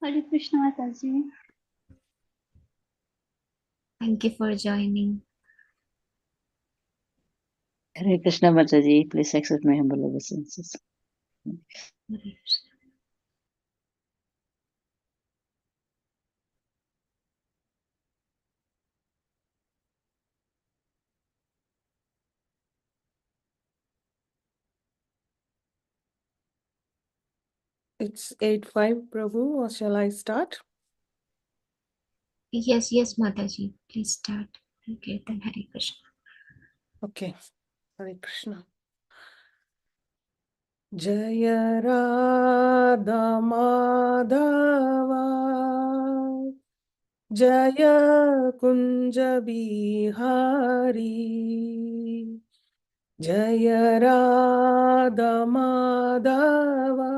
Hare Krishna Mataji. Thank you for joining. Hare Krishna Mataji, please accept my humble obeisances. It's 8:05, Prabhu, or shall I start? Yes, Mataji, please start. Okay, then Hare Krishna. Okay, Hare Krishna. Jaya Radha Madhava Jaya Kunja Bihari Jaya Radha Madhava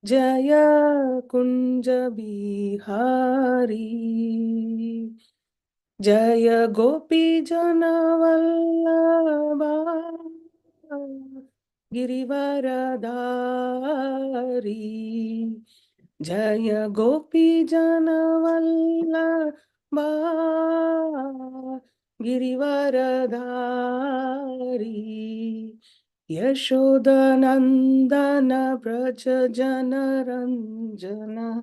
Jaya Kunja Bihari Jaya Gopi Janavallabha Girivaradari Jaya Gopi Janavallabha Girivaradari Yashodanandana Braja Janaranjana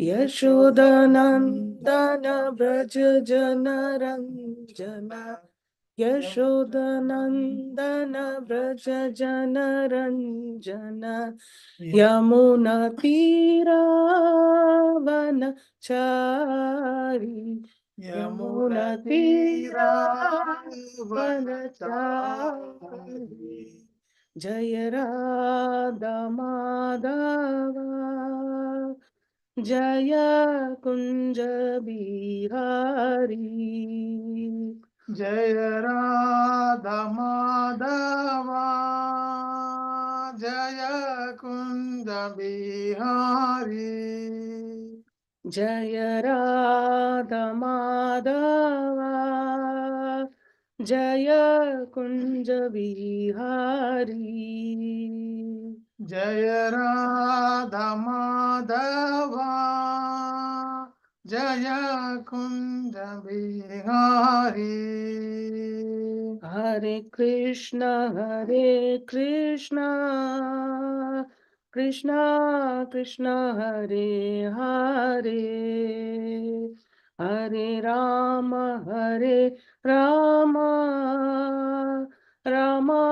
Yashodanandana Braja Janaranjana Yashodanandana Braja Janaranjana Yamuna Tira Vanachari Yamuna Tira Vanachari Jaya Radha Madhava Jaya Kunja Bihari Jaya Radha Madhava Jaya Kunda Bihari Jaya Radha Madhava Jaya Kunja Bihari Jaya Radha Madhava Jaya Kunda Bihari Hare Krishna Krishna Krishna Hare Hare Hare Rama Rama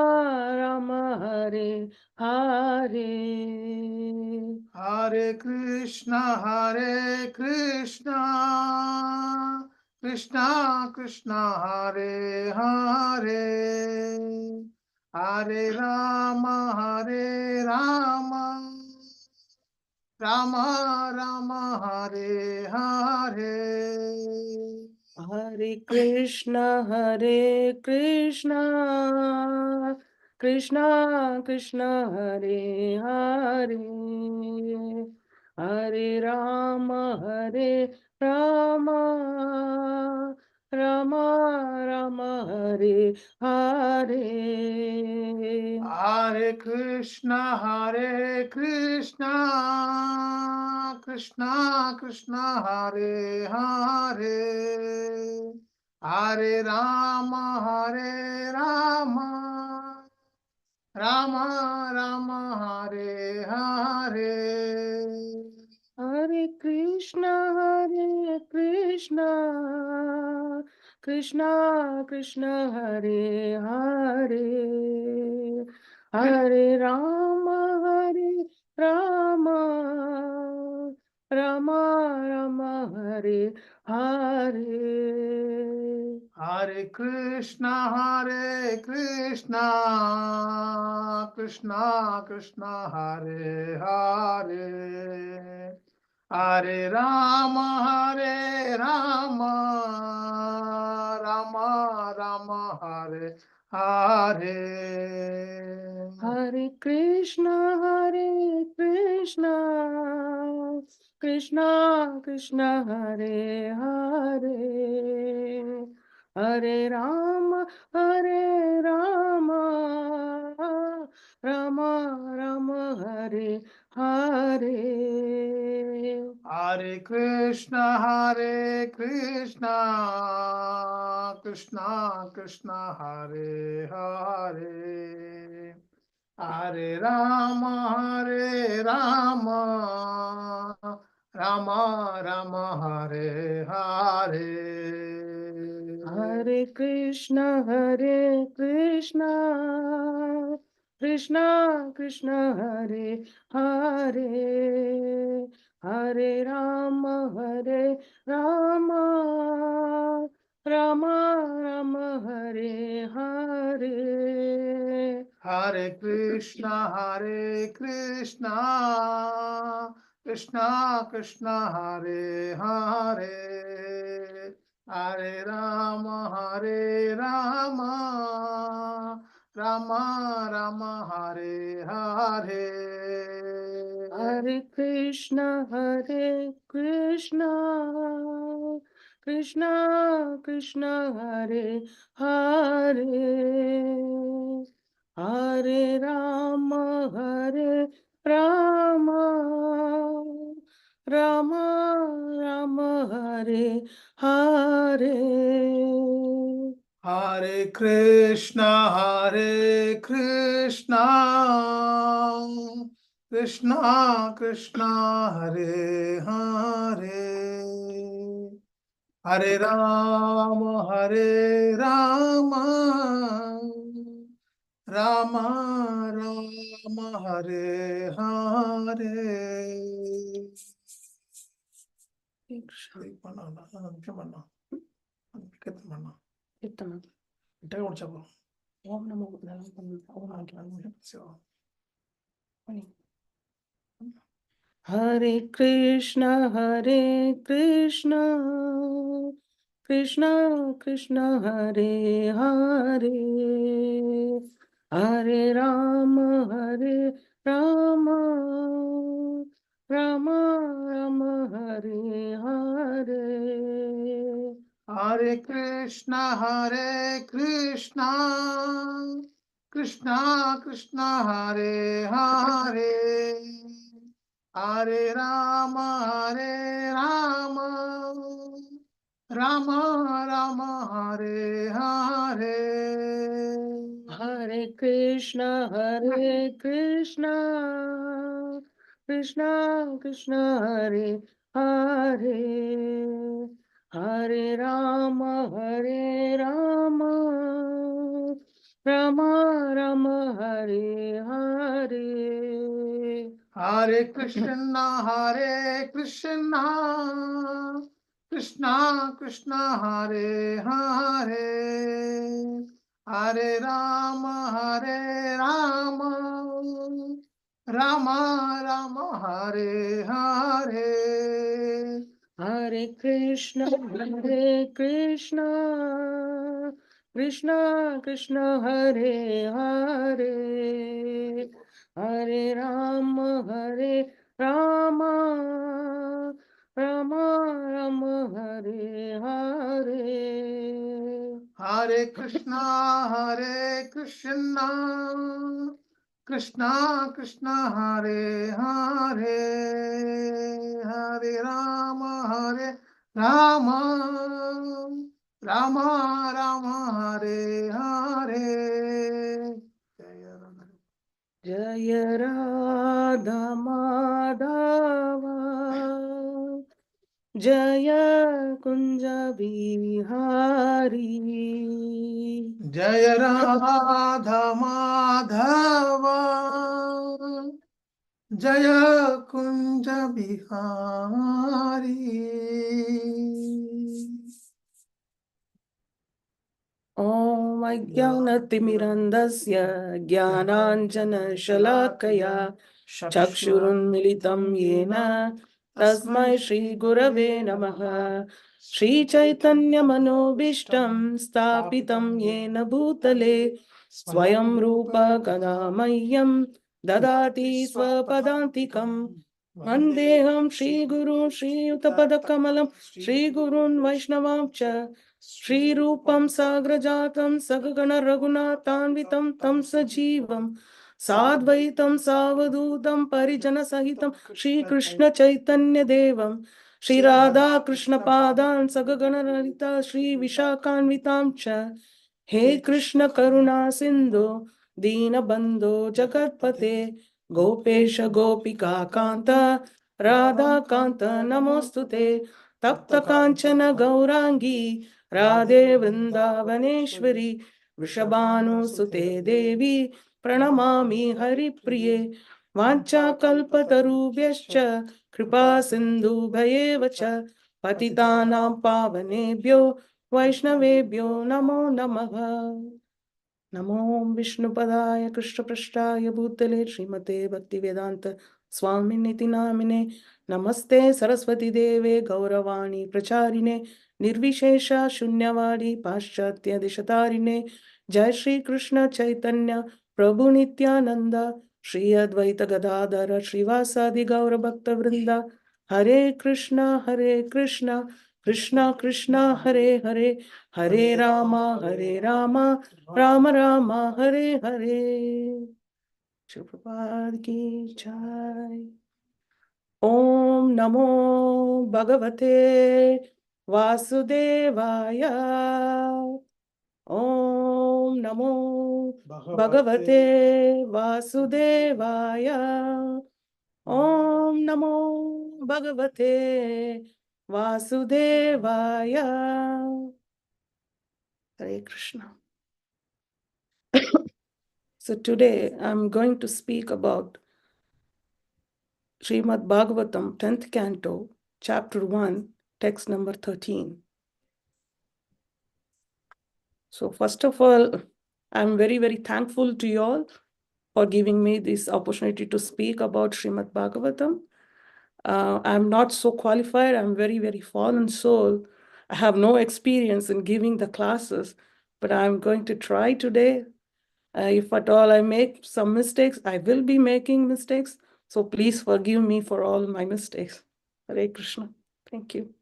Rama Hare Hare Hare Krishna, Krishna Krishna, Hare Hare, Hare Rama, Rama Rama, Hare Hare. Hare Krishna Krishna Krishna Hare Hare Hare Rama Rama Rama Hare Hare Hare Krishna, Krishna Krishna, Hare Hare, Hare Rama, Rama Rama, Hare Hare. Hare Krishna Krishna Krishna Hare Hare Hare Rama Rama Rama Hare Hare Hare Krishna, Krishna Krishna, Hare Hare, Hare Rama, Rama Rama, Hare Hare. Hare Krishna Krishna Krishna Hare Hare Hare Rama Rama Rama Hare Hare Hare Krishna, Krishna Krishna, Hare Hare, Hare Rama, Rama Rama, Hare Hare. Hare Krishna, Krishna Krishna, Hare Hare, Hare Rama, Rama Rama, Hare Hare. Hare Krishna, Krishna Krishna, Hare Hare, Hare Rama, Rama Rama, Hare Hare. Hare Krishna, Krishna Krishna, Hare Hare, Hare Rama, Rama Rama, Hare Hare. Hare Krishna, Krishna Krishna, Hare Hare, Hare Rama, Rama Rama, Hare Hare. Om Namo Buddhaya. Hare Krishna, Krishna Krishna, Hare Hare, Hare Rama, Rama Rama, Hare Hare. Hare Krishna, Krishna Krishna, Hare Hare, Hare Rama, Rama Rama, Hare Hare. Hare Krishna, Krishna Krishna, Hare Hare, Hare Rama, Rama Rama, Hare Hare. Hare Krishna, Krishna Krishna, Hare Hare, Hare Rama, Rama Rama, Hare Hare. Hare Krishna, Krishna Krishna, Hare Hare, Hare Rama, Rama Rama, Hare Hare. Hare Krishna, Krishna Krishna, Hare Hare, Hare Rama, Rama Rama, Hare Hare. Jaya Radha Madhava, Jaya Kunja Bihari, Jaya Radha Madhava, Jaya Kunja Bihari. Om Ajnanaतिमिरन्दस्य ज्ञानाञ्जनशलाकया चक्षुरुन्मिलितं येन तस्मै श्रीगुरवे नमः। श्रीचैतन्यमनोभीष्टं स्थापितं येन भूतले स्वयं रूप कदा मह्यं ददाति स्वपदान्तिकम्। वन्देऽहं श्रीगुरुं श्रीयुतपदकमलं श्रीगुरून् वैष्णवां च श्रीरूपं साग्रजातं सगगण रघुनाथान्वितं तं सजीवं साद्वैतं सावधूतं परिजनसहितं श्रीकृष्णचैतन्यदेवं श्रीराधाकृष्णपादान् सगगणललिता श्रीविशाखान्वितां च हे कृष्ण करुणा सिन्धो दीनबन्धो जगत्पते गोपेश गोपिका कान्त राधाकान्त नमोऽस्तुते तप्त काञ्चन गौराङ्गी राधे वृन्दावनेश्वरी वृषभानुसुते देवी प्रणमामि हरिप्रिये वाञ्छाकल्पतरुभ्यश्च कृपा सिन्धुभ्येव च पतितानां पावनेभ्यो वैष्णवेभ्यो नमो नमः। नमो विष्णुपदाय कृष्णपृष्ठाय भूतले श्रीमते भक्तिवेदांत स्वामिनिति नामिने नमस्ते सरस्वती देवे गौरवाणी प्रचारिणे निर्विशेष शून्यवादी पाश्चात्य दिशतारिणे जय श्री कृष्ण चैतन्य प्रभु नित्यानंद श्री अद्वैत गदाधर श्रीवासादि गौर भक्त वृंदा हरे कृष्णा कृष्णा कृष्णा हरे हरे हरे रामा राम राम हरे हरे। शिल प्रभुपाद की जय। ओम नमो भगवते वासुदेवाय। ओम नमो भगवते वासुदेवाय। ओम नमो भगवते वासुदेवाय। Hare Krishna. So today I'm going to speak about Srimad Bhagavatam, 10th Canto, Chapter 1, text number 13. So first of all, I'm very, very thankful to you all for giving me this opportunity to speak about Srimad Bhagavatam. I'm not so qualified. I'm very, very fallen soul. I have no experience in giving the classes, but I'm going to try today. If at all I make some mistakes, I will be making mistakes. So please forgive me for all my mistakes. Hare Krishna. Thank you.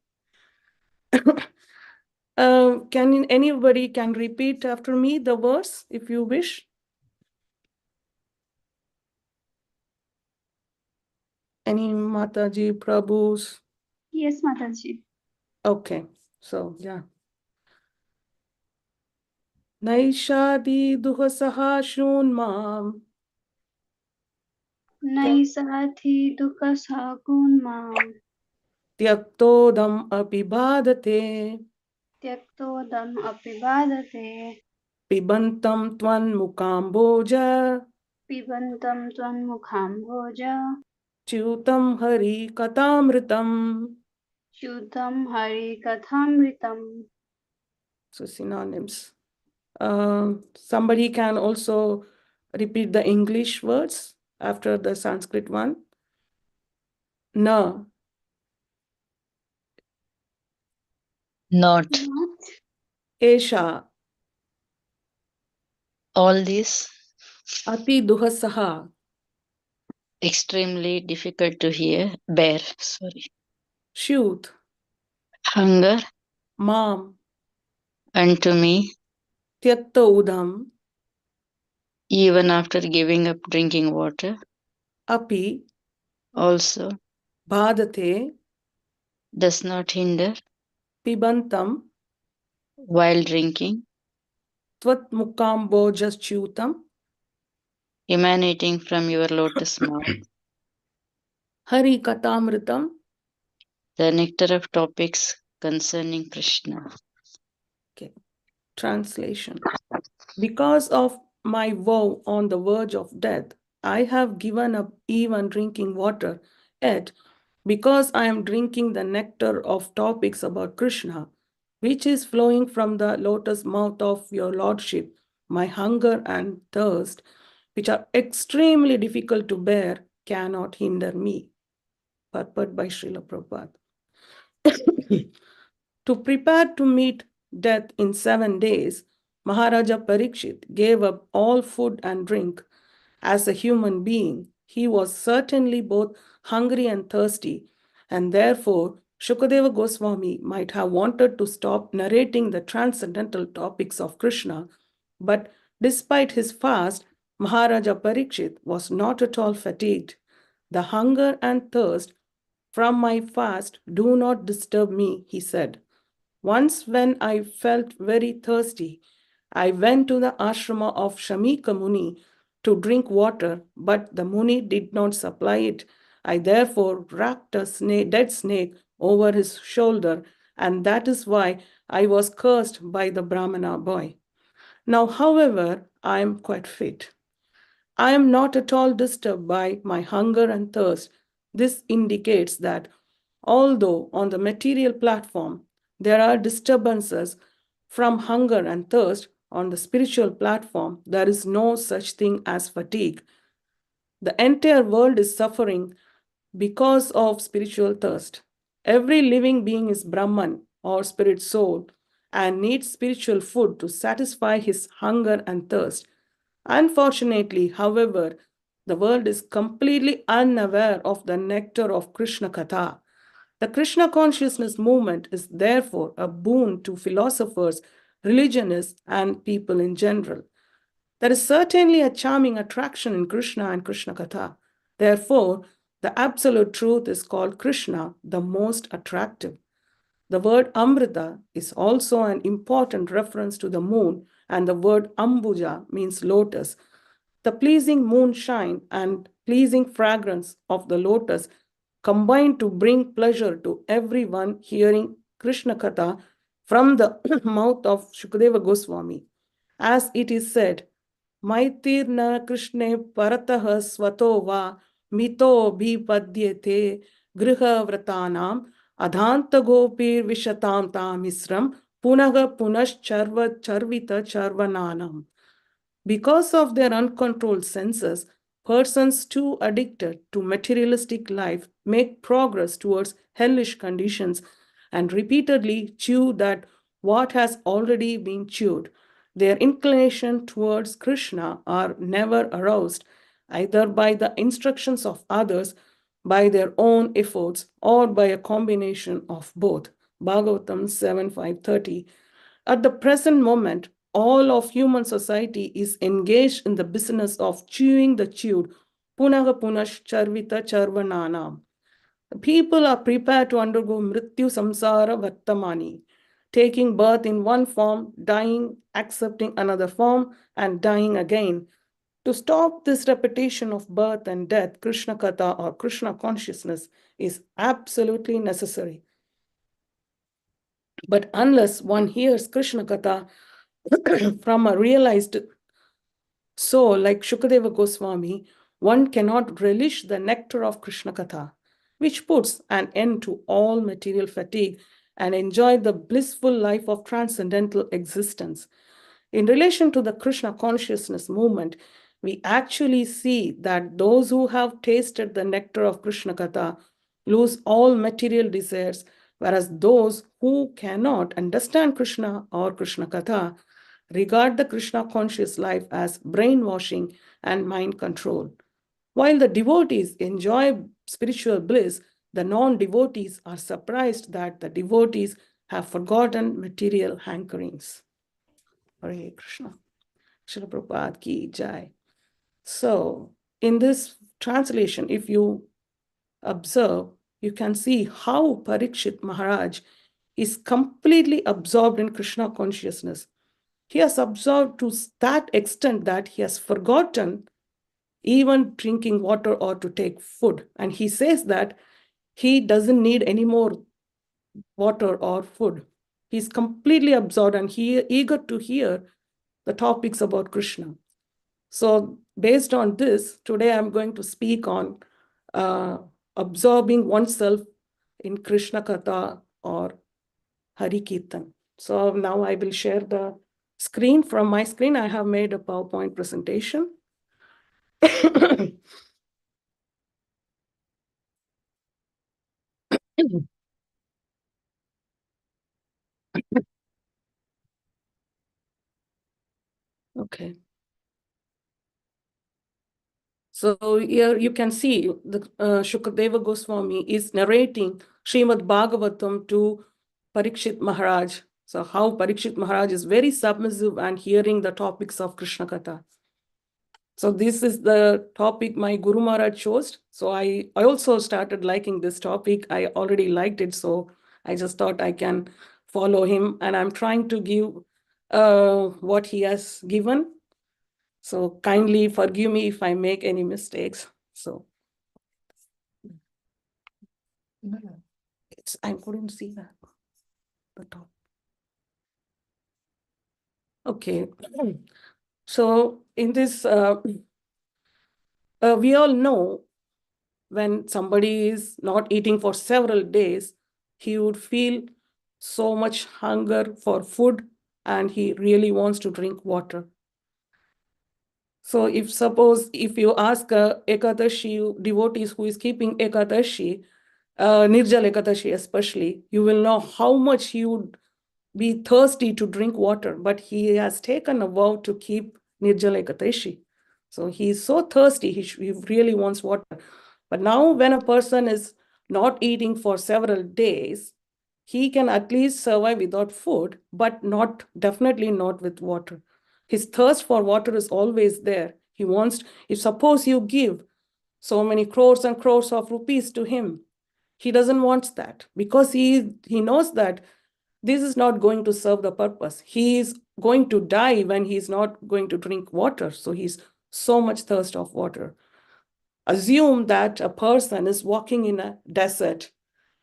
Can anybody can repeat after me the verse if you wish? Any Mataji, Prabhus? Yes, Mataji. Okay, so yeah. Naishadi duhasaha shunmam Naisati dukha sagunmam tyaktodam apibadate tyaktodam apibadate pibantam tvan mukamboja pibantam tvan mukham bhoja च्यूतं Hari katamritam. Shuddham hari kathamritam. So synonyms. Somebody can also repeat the English words after the Sanskrit one. Na, Not Not esha, all these ati duhasaha, extremely difficult to bear. Sorry. shyut, Hunger mam, unto me, tyakta udam, even after giving up drinking water, api, also bhadate, does not hinder pibantam, while drinking, tvat mukambojaschyutam, emanating from your lotus mouth, hari katamritam. the nectar of topics concerning Krishna. Okay. Translation. Because of my vow on the verge of death, I have given up even drinking water. Yet, because I am drinking the nectar of topics about Krishna, which is flowing from the lotus mouth of your lordship, my hunger and thirst, which are extremely difficult to bear, cannot hinder me. Purport by Srila Prabhupada. To prepare to meet death in 7 days, Maharaja Parikshit gave up all food and drink. As a human being, he was certainly both hungry and thirsty, and therefore Shukadeva Goswami might have wanted to stop narrating the transcendental topics of Krishna, but despite his fast, Maharaja Parikshit was not at all fatigued. The hunger and thirst from my fast do not disturb me, he said. Once, when I felt very thirsty, I went to the ashrama of Shamika Muni to drink water, but the Muni did not supply it. I therefore wrapped a dead snake over his shoulder, and that is why I was cursed by the Brahmana boy. Now, however, I am quite fit. I am not at all disturbed by my hunger and thirst. This indicates that although on the material platform there are disturbances from hunger and thirst, on the spiritual platform there is no such thing as fatigue. The entire world is suffering because of spiritual thirst. Every living being is Brahman or spirit soul and needs spiritual food to satisfy his hunger and thirst. Unfortunately, however, the world is completely unaware of the nectar of Krishna Katha. The Krishna consciousness movement is therefore a boon to philosophers, religionists, and people in general. There is certainly a charming attraction in Krishna and Krishna Katha. Therefore, the absolute truth is called Krishna, the most attractive. The word Amrita is also an important reference to the moon, and the word Ambuja means lotus. The pleasing moonshine and pleasing fragrance of the lotus combine to bring pleasure to everyone hearing Krishna Katha from the mouth of Shukadeva Goswami. As it is said, Maitirna Krishne Parataha Swato Va Mito Bhipadyate Griha Vratanam Adhanta Gopir Vishatam Tamisram Punaga Punash Charvita Charvananam. Because of their uncontrolled senses, persons too addicted to materialistic life make progress towards hellish conditions and repeatedly chew that what has already been chewed. Their inclination towards Krishna are never aroused, either by the instructions of others, by their own efforts, or by a combination of both. Bhagavatham 7.5.30. At the present moment, all of human society is engaged in the business of chewing the chewed. Punaga punash charvita charvananam. People are prepared to undergo mrityu samsara vartamani, taking birth in one form, dying, accepting another form, and dying again. To stop this repetition of birth and death, Krishna Katha or Krishna consciousness is absolutely necessary. But unless one hears Krishna Katha from a realized soul like Shukadeva Goswami, one cannot relish the nectar of Krishna Katha, which puts an end to all material fatigue and enjoy the blissful life of transcendental existence. In relation to the Krishna consciousness movement, we actually see that those who have tasted the nectar of Krishna Katha lose all material desires, whereas those who cannot understand Krishna or Krishna Katha regard the Krishna conscious life as brainwashing and mind control. While the devotees enjoy spiritual bliss, the non-devotees are surprised that the devotees have forgotten material hankerings. Hare Krishna. Srila Prabhupada ki jai. So, in this translation, if you observe, you can see how Parikshit Maharaj is completely absorbed in Krishna consciousness. He has absorbed to that extent that he has forgotten even drinking water or to take food. And he says that he doesn't need any more water or food. He's completely absorbed and he eager to hear the topics about Krishna. So based on this, today I'm going to speak on absorbing oneself in Krishna Katha or Hari Kirtan. So now I will share the screen. From my screen, I have made a PowerPoint presentation. Okay. So here you can see the Shukadeva Goswami is narrating Srimad Bhagavatam to Parikshit Maharaj. So how Parikshit Maharaj is very submissive and hearing the topics of Krishna Katha. So this is the topic my Guru Maharaj chose. So I also started liking this topic. I already liked it, so I just thought I can follow him, and I'm trying to give what he has given. So kindly forgive me if I make any mistakes. So I couldn't see that. The top. Okay. So in this, we all know when somebody is not eating for several days, he would feel so much hunger for food and he really wants to drink water. So if you ask Ekadashi devotees who is keeping Ekadashi, Nirjal Ekadashi especially, you will know how much he would be thirsty to drink water, but he has taken a vow to keep Nirjal Ekadashi. So he is so thirsty, he really wants water. But now when a person is not eating for several days, he can at least survive without food, but definitely not with water. His thirst for water is always there. He wants, if suppose you give so many crores and crores of rupees to him, he doesn't want that because he knows that this is not going to serve the purpose. He is going to die when he's not going to drink water. So he's so much thirst of water. Assume that a person is walking in a desert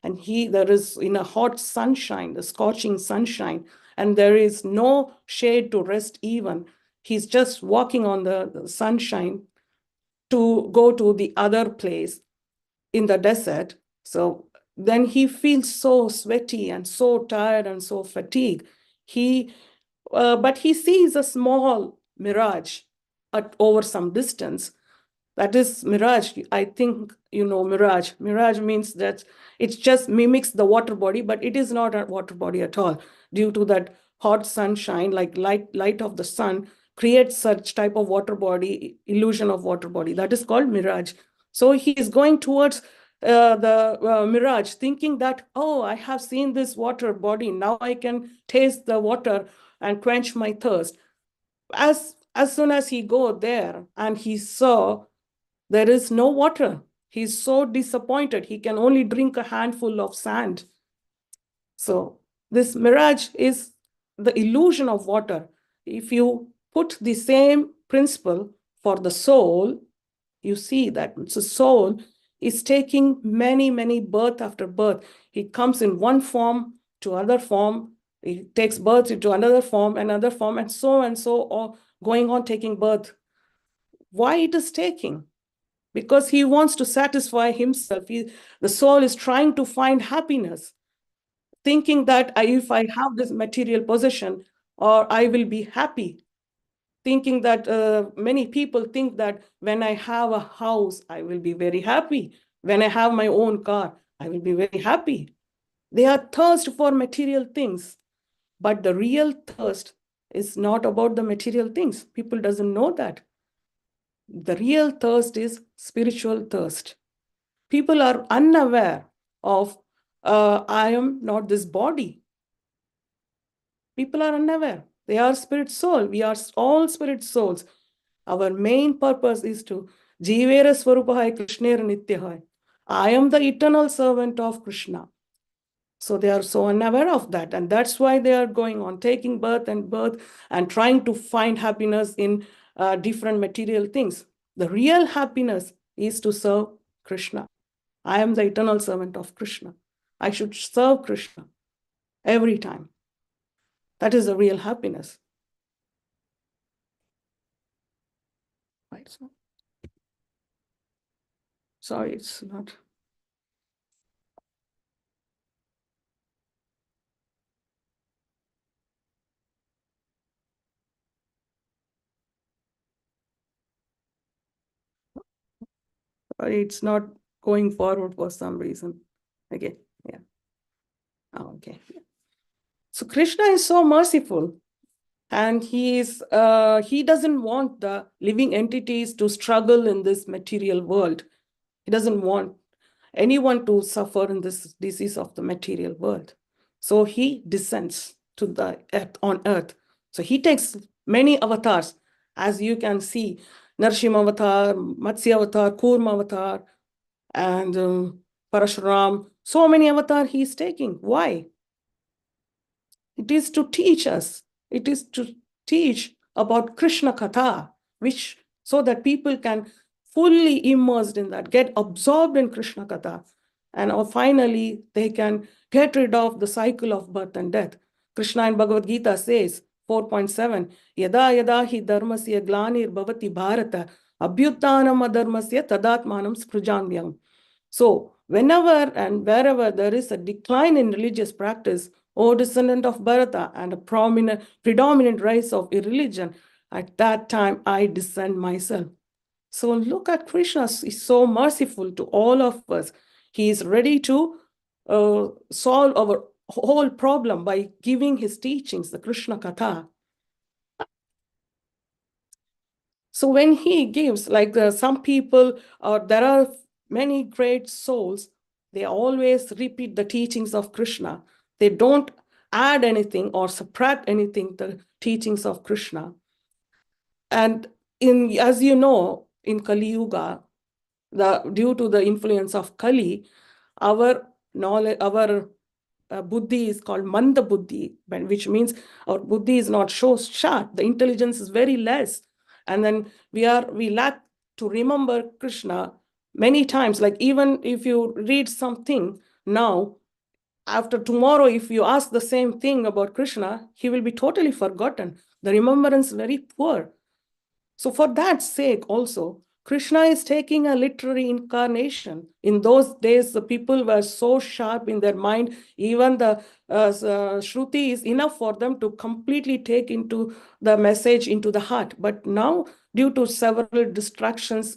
and there is in a hot sunshine, the scorching sunshine, and there is no shade to rest even. He's just walking on the sunshine to go to the other place in the desert. So then he feels so sweaty and so tired and so fatigued. But he sees a small mirage over some distance. That is mirage. I think you know mirage. Mirage means that it just mimics the water body, but it is not a water body at all. Due to that hot sunshine, like light of the sun, creates such type of water body, illusion of water body. That is called mirage. So he is going towards the mirage, thinking that, oh, I have seen this water body. Now I can taste the water and quench my thirst. As soon as he go there and he saw there is no water, he's so disappointed. He can only drink a handful of sand. So this mirage is the illusion of water. If you put the same principle for the soul, you see that the soul is taking many, many birth after birth. It comes in one form to other form. It takes birth into another form, and so, or going on taking birth. Why it is taking? Because he wants to satisfy himself. The soul is trying to find happiness, thinking that if I have this material possession, or I will be happy. Thinking that many people think that when I have a house, I will be very happy. When I have my own car, I will be very happy. They are thirst for material things. But the real thirst is not about the material things. People doesn't know that. The real thirst is spiritual thirst. People are unaware of, I am not this body. People are unaware. They are spirit soul. We are all spirit souls. Our main purpose is to Jivera Swarupahai Krishnera Nityahai. I am the eternal servant of Krishna. So they are so unaware of that. And that's why they are going on taking birth and trying to find happiness in different material things. The real happiness is to serve Krishna. I am the eternal servant of Krishna. I should serve Krishna every time. That is the real happiness. Right. Sorry, it's not. It's not going forward for some reason. Okay, yeah. Oh, okay. So Krishna is so merciful, and he doesn't want the living entities to struggle in this material world. He doesn't want anyone to suffer in this disease of the material world. So he descends to the earth on earth. So he takes many avatars, as you can see. Narsimha Avatar, Matsya Avatar, Kurma Avatar, and Parashuram. So many avatars he is taking. Why? It is to teach us. It is to teach about Krishna Katha, which so that people can fully immersed in that, get absorbed in Krishna Katha, and finally they can get rid of the cycle of birth and death. Krishna in Bhagavad Gita says 4.7, Yada yada hi dharmasya glanir bhavati bharata abhyuttanam adharmasya tadatmanam sprujanyam. So whenever and wherever there is a decline in religious practice, O descendant of Bharata, and a predominant rise of irreligion, at that time I descend myself. So look at Krishna, he's so merciful to all of us. He is ready to solve our whole problem by giving his teachings, the Krishna Katha. So when he gives, like some people, there are many great souls, they always repeat the teachings of Krishna. They don't add anything or subtract anything, the teachings of Krishna. And as you know, in Kali Yuga, due to the influence of Kali, our knowledge, our buddhi is called manda buddhi, which means our buddhi is not so sharp. The intelligence is very less. And then we lack to remember Krishna many times. Like even if you read something now, after tomorrow, if you ask the same thing about Krishna, he will be totally forgotten. The remembrance is very poor. So for that sake also, Krishna is taking a literary incarnation. In those days, the people were so sharp in their mind, even the Shruti is enough for them to completely take into the message into the heart. But now, due to several distractions,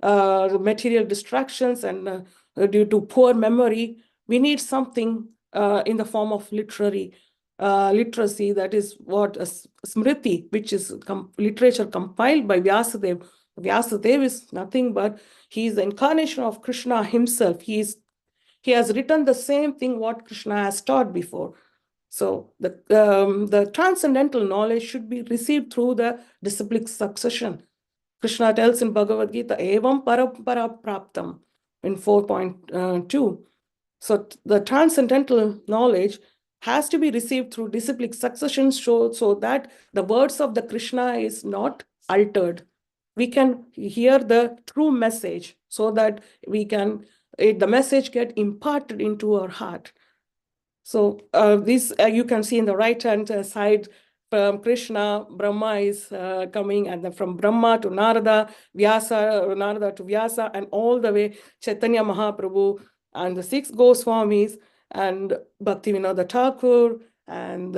material distractions, and due to poor memory, we need something in the form of literacy, that is what Smriti, which is literature compiled by Vyasadeva. Vyasadeva is nothing but he is the incarnation of Krishna himself. He has written the same thing what Krishna has taught before. So the transcendental knowledge should be received through the disciplic succession. Krishna tells in Bhagavad Gita, Evam parampara praptam in 4.2. So the transcendental knowledge has to be received through disciplic succession so that the words of the Krishna is not altered. We can hear the true message so that the message get imparted into our heart. So this you can see in the right-hand side, from Krishna, Brahma is coming, and then from Brahma to Narada, Narada to Vyasa, and all the way Chaitanya Mahaprabhu and the 6 Goswamis and Bhaktivinoda Thakur and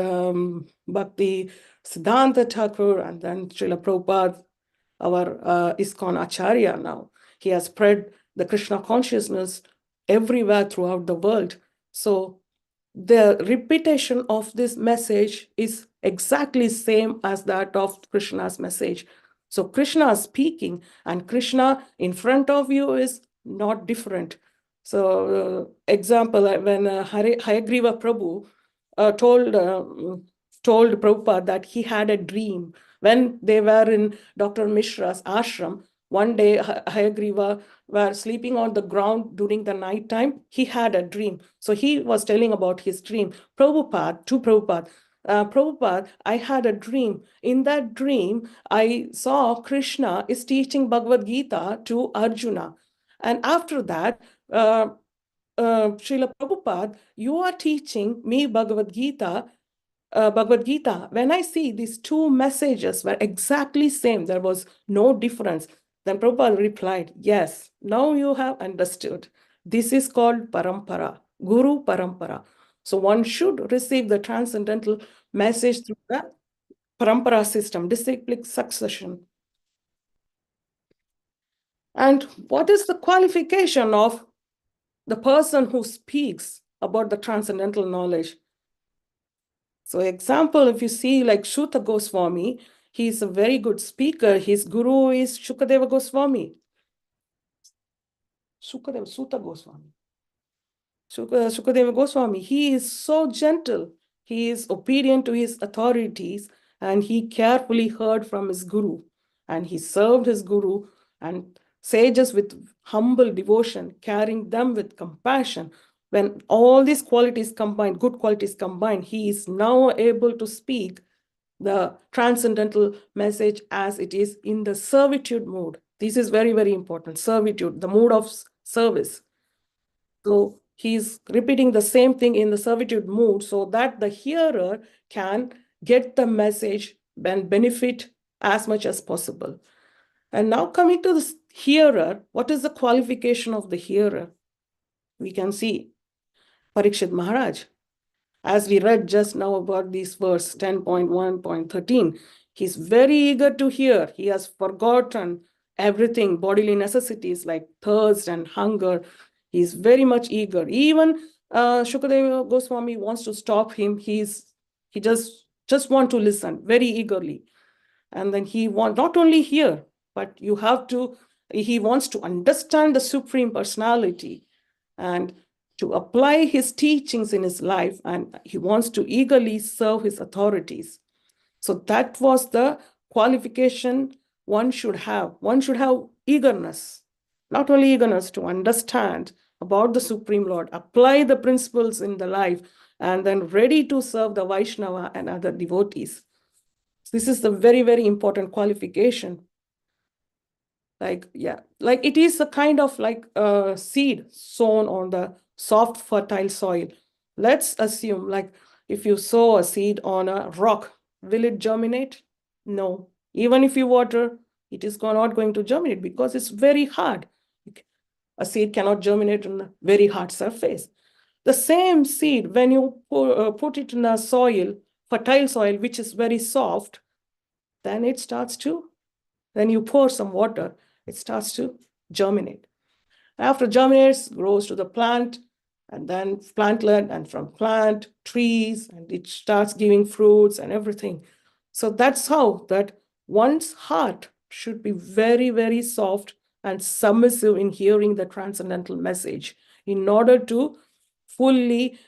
Bhakti Siddhanta Thakur, and then Srila Prabhupada, our ISKCON Acharya now. He has spread the Krishna consciousness everywhere throughout the world. So the repetition of this message is exactly same as that of Krishna's message. So Krishna is speaking, and Krishna in front of you is not different. So example, when Hayagriva Prabhu told Prabhupada that he had a dream when they were in Dr. Mishra's ashram. One day, Hayagriva were sleeping on the ground during the night time. He had a dream. So he was telling about his dream. Prabhupada, I had a dream. In that dream, I saw Krishna is teaching Bhagavad Gita to Arjuna. And after that, Srila Prabhupada, you are teaching me Bhagavad Gita. When I see these two messages were exactly same, there was no difference. Then Prabhupada replied, yes, now you have understood. This is called parampara, Guru parampara. So one should receive the transcendental message through the parampara system, disciplic succession. And what is the qualification of the person who speaks about the transcendental knowledge? So example, if you see like Shuta Goswami, he's a very good speaker. His guru is Shukadeva Goswami. Sutta Goswami. Shukadeva Goswami, he is so gentle. He is obedient to his authorities, and he carefully heard from his guru. and he served his guru and sages with humble devotion, carrying them with compassion. When all these qualities combined, good qualities combined, he is now able to speak the transcendental message as it is in the servitude mood. This is very, very important. Servitude, the mood of service. So he's repeating the same thing in the servitude mood so that the hearer can get the message and benefit as much as possible. And now coming to the hearer, what is the qualification of the hearer? We can see Parikshit Maharaj. As we read just now about this verse 10.1.13, he's very eager to hear. He has forgotten everything, bodily necessities like thirst and hunger. He's very much eager. Even Shukadeva Goswami wants to stop him. He just want to listen very eagerly. And then he wants not only hear, but he wants to understand the Supreme Personality and to apply his teachings in his life, and he wants to eagerly serve his authorities. So that was the qualification one should have. One should have eagerness, not only eagerness to understand about the Supreme Lord, apply the principles in the life, and then ready to serve the Vaishnava and other devotees. This is the very, very important qualification. Like it is a kind of like a seed sown on the soft, fertile soil. Let's assume like if you sow a seed on a rock, will it germinate? No. Even if you water, it is not going to germinate because it's very hard. A seed cannot germinate on a very hard surface. The same seed, when you put it in a soil, fertile soil, which is very soft, then it starts to, then you pour some water, it starts to germinate. After germinates, grows to the plant, and then plantlet, and from plant, trees, and it starts giving fruits and everything. So that's how that one's heart should be very, very soft and submissive in hearing the transcendental message in order to fully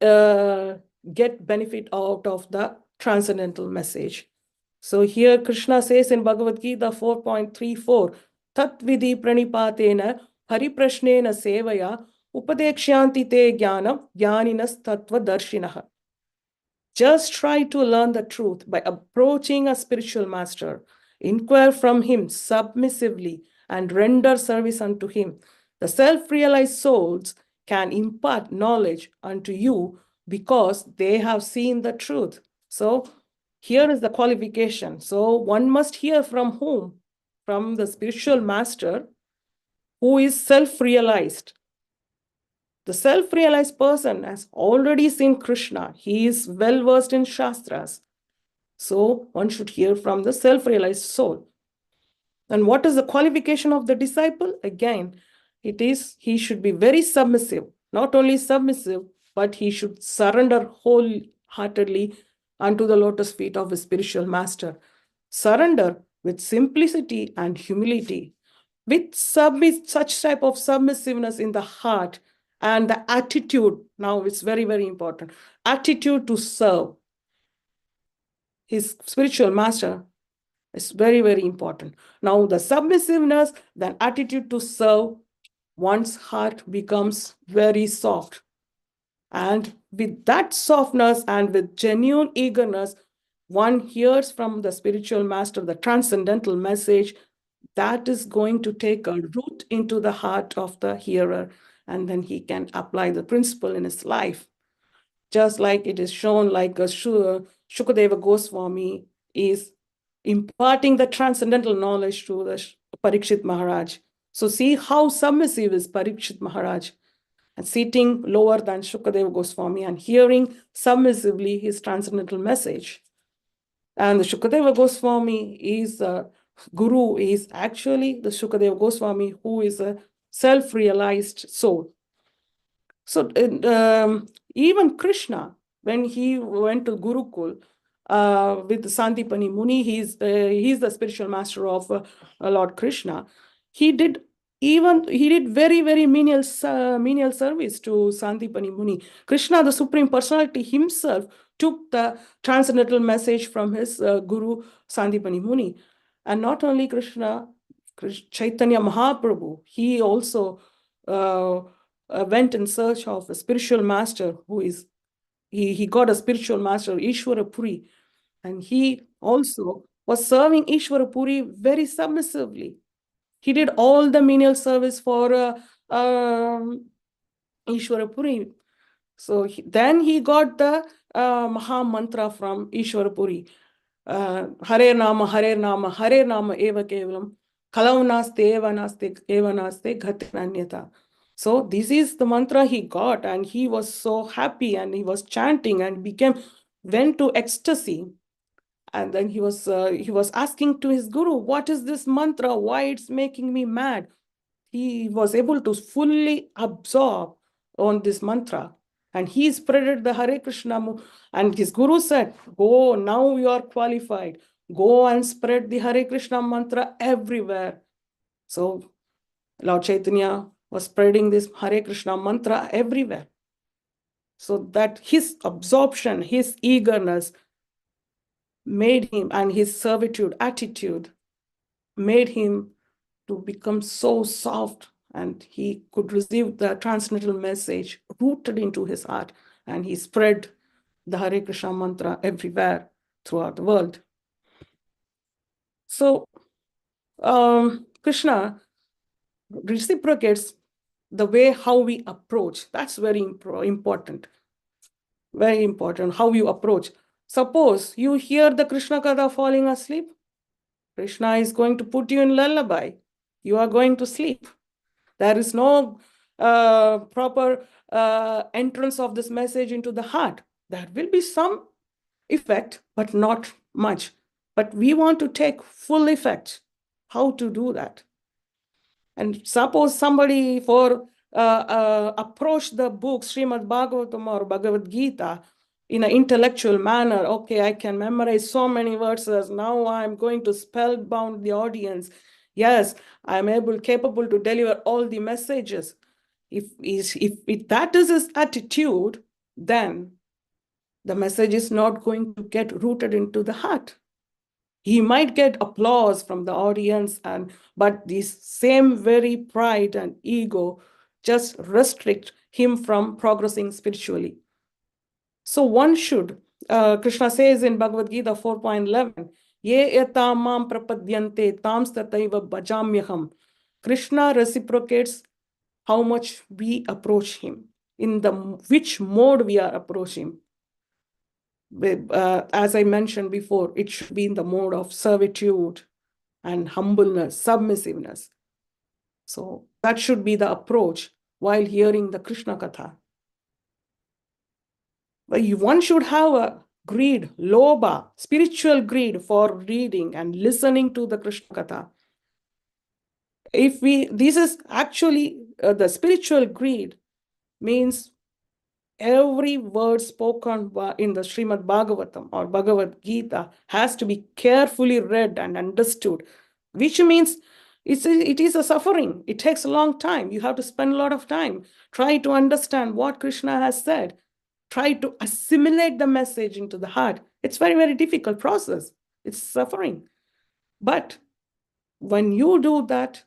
get benefit out of the transcendental message. So here Krishna says in Bhagavad Gita 4.34, Tat vidhi pranipatena hariprashnena sevaya upadekshyanti te jnanam jnaninas tattva darshinah. Just try to learn the truth by approaching a spiritual master. Inquire from him submissively and render service unto him. The self-realized souls can impart knowledge unto you because they have seen the truth. So here is the qualification. So one must hear from whom? From the spiritual master who is self-realized. The self-realized person has already seen Krishna. He is well-versed in Shastras. So one should hear from the self-realized soul. And what is the qualification of the disciple? Again, it is he should be very submissive. Not only submissive, but he should surrender wholeheartedly unto the lotus feet of his spiritual master. Surrender with simplicity and humility, with such type of submissiveness in the heart and the attitude. Now it's very, very important. Attitude to serve his spiritual master is very, very important. Now the submissiveness, then attitude to serve, one's heart becomes very soft. And with that softness and with genuine eagerness, one hears from the spiritual master the transcendental message that is going to take a root into the heart of the hearer, and then he can apply the principle in his life. Just like it is shown, like Shukadeva Goswami is imparting the transcendental knowledge to the Parikshit Maharaj. So see how submissive is Parikshit Maharaj, and sitting lower than Shukadeva Goswami and hearing submissively his transcendental message. And the Shukadeva Goswami is Guru is actually the Shukadeva Goswami who is a self-realized soul. So even Krishna, when he went to Gurukul with Sandipani Muni, he's the spiritual master of Lord Krishna. He did very, very menial service to Sandipani Muni. Krishna, the Supreme Personality himself, took the transcendental message from his Guru Sandipani Muni. And not only Krishna, Chaitanya Mahaprabhu, he also went in search of a spiritual master he got a spiritual master, Ishwara Puri, and he also was serving Ishwara Puri very submissively. He did all the menial service for Ishwara Puri. So then he got the Maha Mantra from Ishwara Puri. Hare Nama, Hare Nama, Hare Nama Eva Kevalam, Kalau Naste Eva Naste, Eva Naste, Ghatinanyata. So this is the mantra he got, and he was so happy, and he was chanting and went to ecstasy. And then he was asking to his guru, what is this mantra? Why it's making me mad? He was able to fully absorb on this mantra. And he spreaded the Hare Krishna. And his guru said, go, now you are qualified. Go and spread the Hare Krishna mantra everywhere. So Lord Chaitanya was spreading this Hare Krishna mantra everywhere. So that his absorption, his eagerness made him, and his servitude attitude made him to become so soft, and he could receive the transcendental message rooted into his heart, and he spread the Hare Krishna mantra everywhere throughout the world. So Krishna reciprocates the way how we approach. That's very important. Very important, how you approach. Suppose you hear the Krishna Katha falling asleep, Krishna is going to put you in lullaby. You are going to sleep. There is no proper entrance of this message into the heart. There will be some effect, but not much. But we want to take full effect. How to do that? And suppose somebody approach the book Srimad Bhagavatham or Bhagavad Gita in an intellectual manner. Okay, I can memorize so many verses. Now I'm going to spellbound the audience. Yes, I'm capable to deliver all the messages. If that is his attitude, then the message is not going to get rooted into the heart. He might get applause from the audience, but this same very pride and ego just restrict him from progressing spiritually. So one should, Krishna says in Bhagavad Gita 4.11, Ye etamam prapadyante tams tataiva bhajamyaham. Krishna reciprocates how much we approach him, in which mode we are approaching. As I mentioned before, it should be in the mode of servitude and humbleness, submissiveness. So that should be the approach while hearing the Krishna Katha. One should have a greed, lobha, spiritual greed for reading and listening to the Krishna Katha. This is actually the spiritual greed means every word spoken in the Srimad Bhagavatam or Bhagavad Gita has to be carefully read and understood, which means it is a suffering. It takes a long time. You have to spend a lot of time. Try to understand what Krishna has said. Try to assimilate the message into the heart. It's very, very difficult process. It's suffering. But when you do that,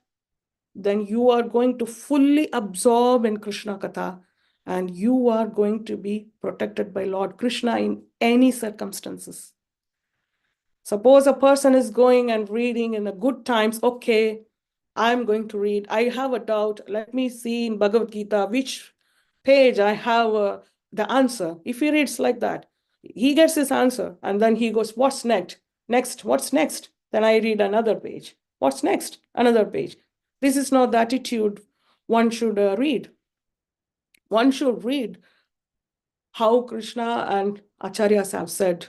then you are going to fully absorb in Krishna Katha, and you are going to be protected by Lord Krishna in any circumstances. Suppose a person is going and reading in the good times, okay, I'm going to read. I have a doubt. Let me see in Bhagavad Gita which page I have the answer. If he reads like that, he gets his answer, and then he goes, what's next? What's next? Then I read another page. What's next? Another page. This is not the attitude one should read. One should read how Krishna and Acharyas have said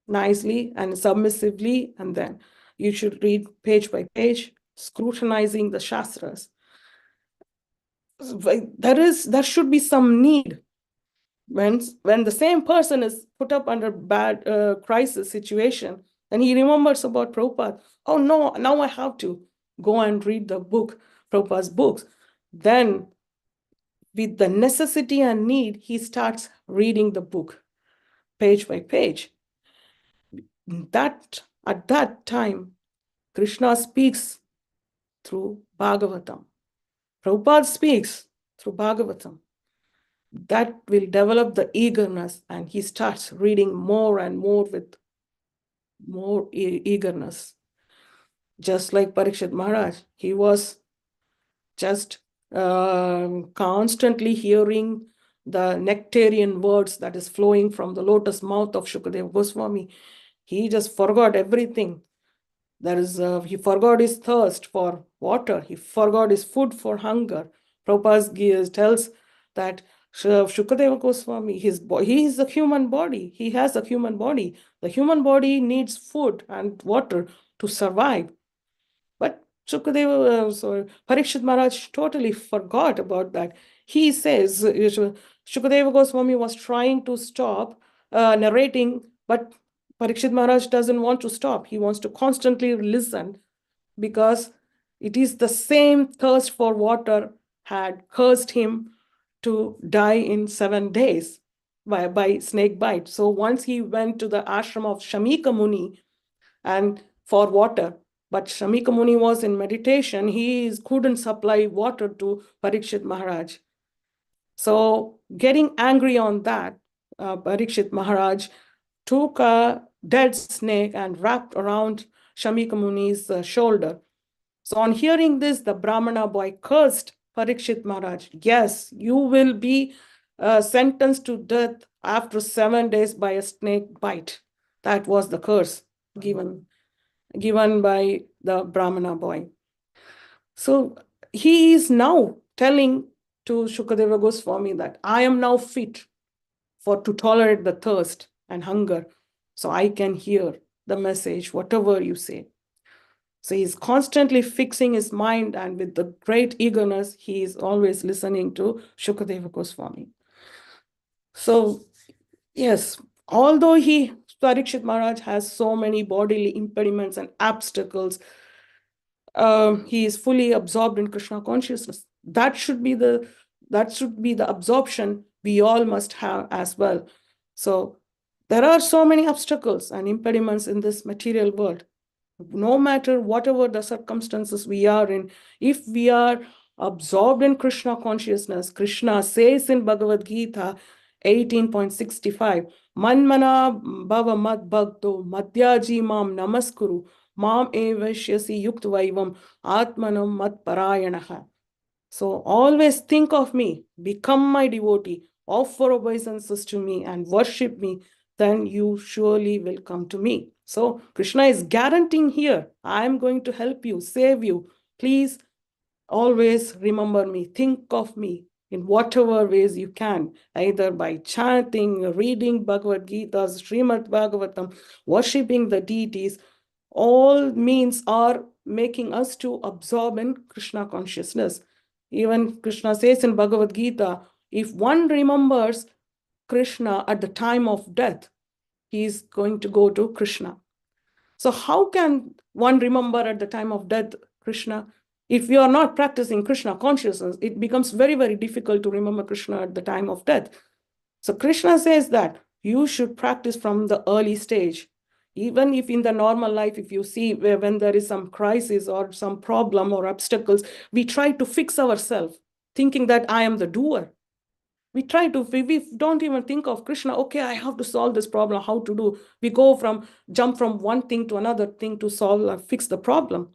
nicely and submissively, and then you should read page by page, scrutinizing the Shastras. There should be some need when the same person is put up under bad crisis situation, and he remembers about Prabhupada. Oh no, now I have to go and read the book, Prabhupada's books. Then with the necessity and need, he starts reading the book page by page. At that time, Krishna speaks through Bhagavatam. Prabhupada speaks through Bhagavatam. That will develop the eagerness, and he starts reading more and more with more eagerness. Just like Parikshit Maharaj, he was just constantly hearing the nectarian words that is flowing from the lotus mouth of Shukadeva Goswami. He just forgot everything. He forgot his thirst for water. He forgot his food for hunger. Prabhupada tells that Shukadeva Goswami, he is a human body. He has a human body. The human body needs food and water to survive. But Parikshit Maharaj totally forgot about that. He says, Shukadeva Goswami was trying to stop narrating, but Parikshit Maharaj doesn't want to stop. He wants to constantly listen, because it is the same thirst for water had cursed him to die in 7 days by snake bite. So once he went to the ashram of Shamika Muni and for water, but Shamika Muni was in meditation, he couldn't supply water to Parikshit Maharaj. So getting angry on that, Parikshit Maharaj took a dead snake and wrapped around Shamika Muni's shoulder. So on hearing this, the Brahmana boy cursed Parikshit Maharaj. Yes, you will be sentenced to death after 7 days by a snake bite. That was the curse given by the Brahmana boy. So he is now telling to Shukadeva Goswami that I am now fit to tolerate the thirst and hunger, so I can hear the message, whatever you say. So he's constantly fixing his mind, and with the great eagerness, he is always listening to Shukadeva Goswami. So yes, although Parikshit Maharaj has so many bodily impediments and obstacles, he is fully absorbed in Krishna consciousness. That should be the absorption we all must have as well. So there are so many obstacles and impediments in this material world. No matter whatever the circumstances we are in, if we are absorbed in Krishna consciousness, Krishna says in Bhagavad Gita 18.65, Manmana bhava mad bhakto madhyaji mam namaskuru mam evashyasi yuktvaivam atmanam mad parayanaha. So always think of me, become my devotee, offer obeisances to me and worship me, then you surely will come to me. So Krishna is guaranteeing here, I am going to help you, save you. Please always remember me, think of me in whatever ways you can, either by chanting, reading Bhagavad Gita, Srimad Bhagavatam, worshipping the deities. All means are making us to absorb in Krishna consciousness. Even Krishna says in Bhagavad Gita, if one remembers Krishna at the time of death, he is going to go to Krishna. So how can one remember at the time of death Krishna? If you are not practicing Krishna consciousness, it becomes very, very difficult to remember Krishna at the time of death. So Krishna says that you should practice from the early stage. Even if in the normal life, if you see when there is some crisis or some problem or obstacles, we try to fix ourselves, thinking that I am the doer. We don't even think of Krishna, okay, I have to solve this problem, how to do. We jump from one thing to another thing to solve or fix the problem.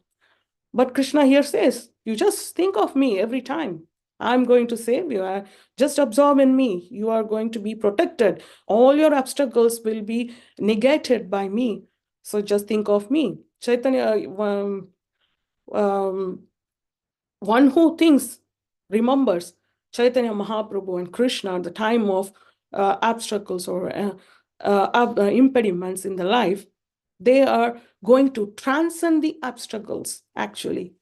But Krishna here says, you just think of me every time. I'm going to save you. Just absorb in me. You are going to be protected. All your obstacles will be negated by me. So just think of me. Chaitanya, one who remembers Chaitanya Mahaprabhu and Krishna at the time of obstacles or impediments in the life, they are going to transcend the obstacles, actually.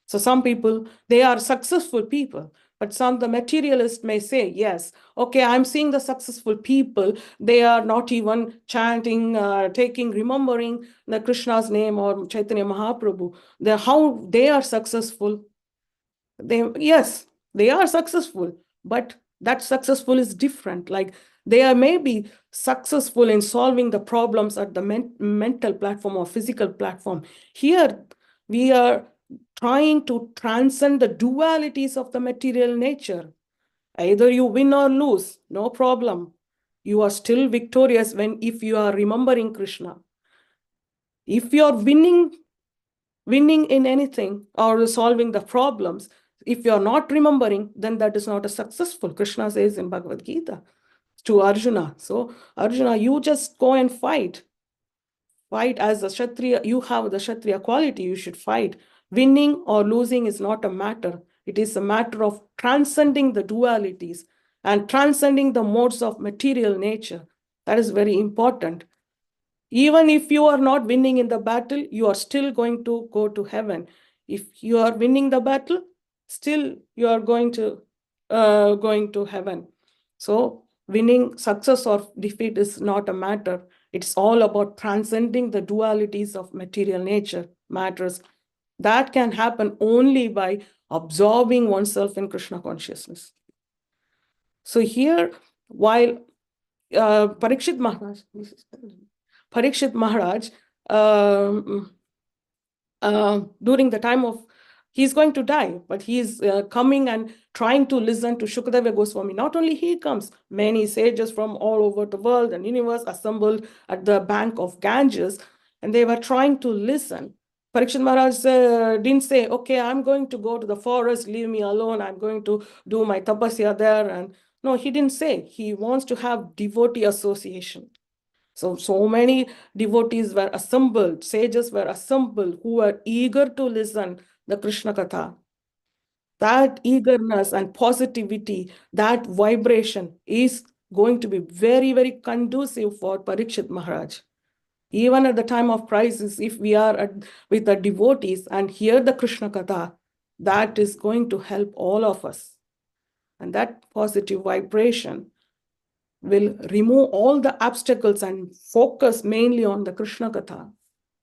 So some people, they are successful people, but the materialists may say, yes, okay, I'm seeing the successful people. They are not even chanting, remembering the Krishna's name or Chaitanya Mahaprabhu. How they are successful. Yes, they are successful, but that successful is different. Like they are maybe successful in solving the problems at the mental platform or physical platform. Here, We are trying to transcend the dualities of the material nature. Either you win or lose, no problem. You are still victorious if you are remembering Krishna. If you are winning in anything or solving the problems, if you are not remembering, then that is not a successful. Krishna says in Bhagavad Gita to Arjuna. So Arjuna, you just go and fight. Fight as a Kshatriya. You have the Kshatriya quality. You should fight. Winning or losing is not a matter. It is a matter of transcending the dualities and transcending the modes of material nature. That is very important. Even if you are not winning in the battle, you are still going to go to heaven. If you are winning the battle, still you are going to heaven. So winning, success or defeat is not a matter. It's all about transcending the dualities of material nature matters. That can happen only by absorbing oneself in Krishna consciousness. So here, while Parikshit Maharaj, during the time of, he's going to die, but he's coming and trying to listen to Shukadeva Goswami. Not only he comes, many sages from all over the world and universe assembled at the bank of Ganges, and they were trying to listen. Parikshit Maharaj didn't say, okay, I'm going to go to the forest, leave me alone, I'm going to do my tapasya there. And no, he didn't say. He wants to have devotee association. So many devotees were assembled, sages were assembled who were eager to listen the Krishna Katha. That eagerness and positivity, that vibration is going to be very, very conducive for Parikshit Maharaj. Even at the time of crisis, if we are with the devotees and hear the Krishna Katha, that is going to help all of us. And that positive vibration will remove all the obstacles and focus mainly on the Krishna Katha.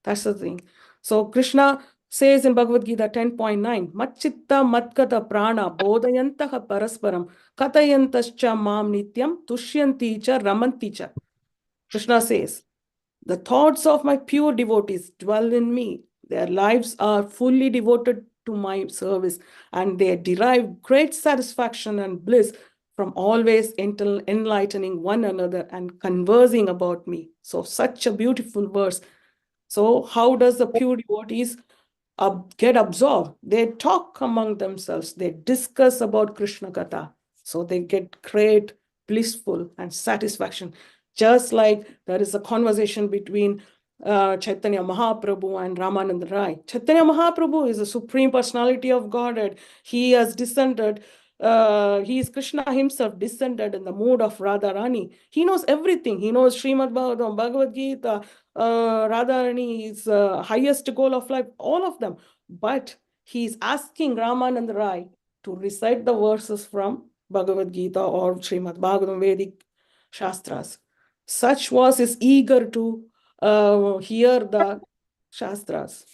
That's the thing. So Krishna says in Bhagavad Gita 10.9, Matchitta matkata prana bodayantaha parasparam katayantascha mam nityam tushyanti cha ramanti cha. Krishna says, the thoughts of my pure devotees dwell in me. Their lives are fully devoted to my service, and they derive great satisfaction and bliss from always enlightening one another and conversing about me. So such a beautiful verse. So how does the pure devotees get absorbed? They talk among themselves. They discuss about Krishna Katha. So they get great blissful and satisfaction. Just like there is a conversation between Chaitanya Mahaprabhu and Ramananda Rai. Chaitanya Mahaprabhu is a supreme personality of Godhead. He has descended, he is Krishna himself descended in the mood of Radharani. He knows everything. He knows Srimad Bhagavatham, Bhagavad Gita, Radharani's highest goal of life, all of them. But he's asking Ramananda Rai to recite the verses from Bhagavad Gita or Srimad Bhagavatam Vedic Shastras. Such was his eager to hear the Shastras.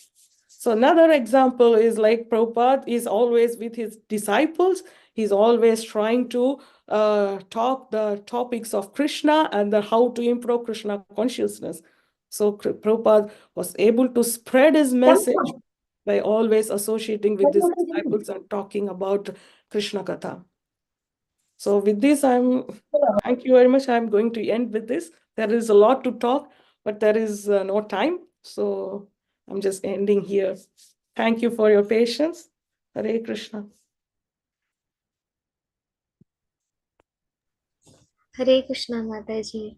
So another example is like Prabhupada is always with his disciples. He's always trying to talk the topics of Krishna and how to improve Krishna consciousness. So Prabhupada was able to spread his message by always associating with his disciples and talking about Krishna Katha. So with this, thank you very much. I'm going to end with this. There is a lot to talk, but there is no time. So I'm just ending here. Thank you for your patience. Hare Krishna. Hare Krishna, Mataji.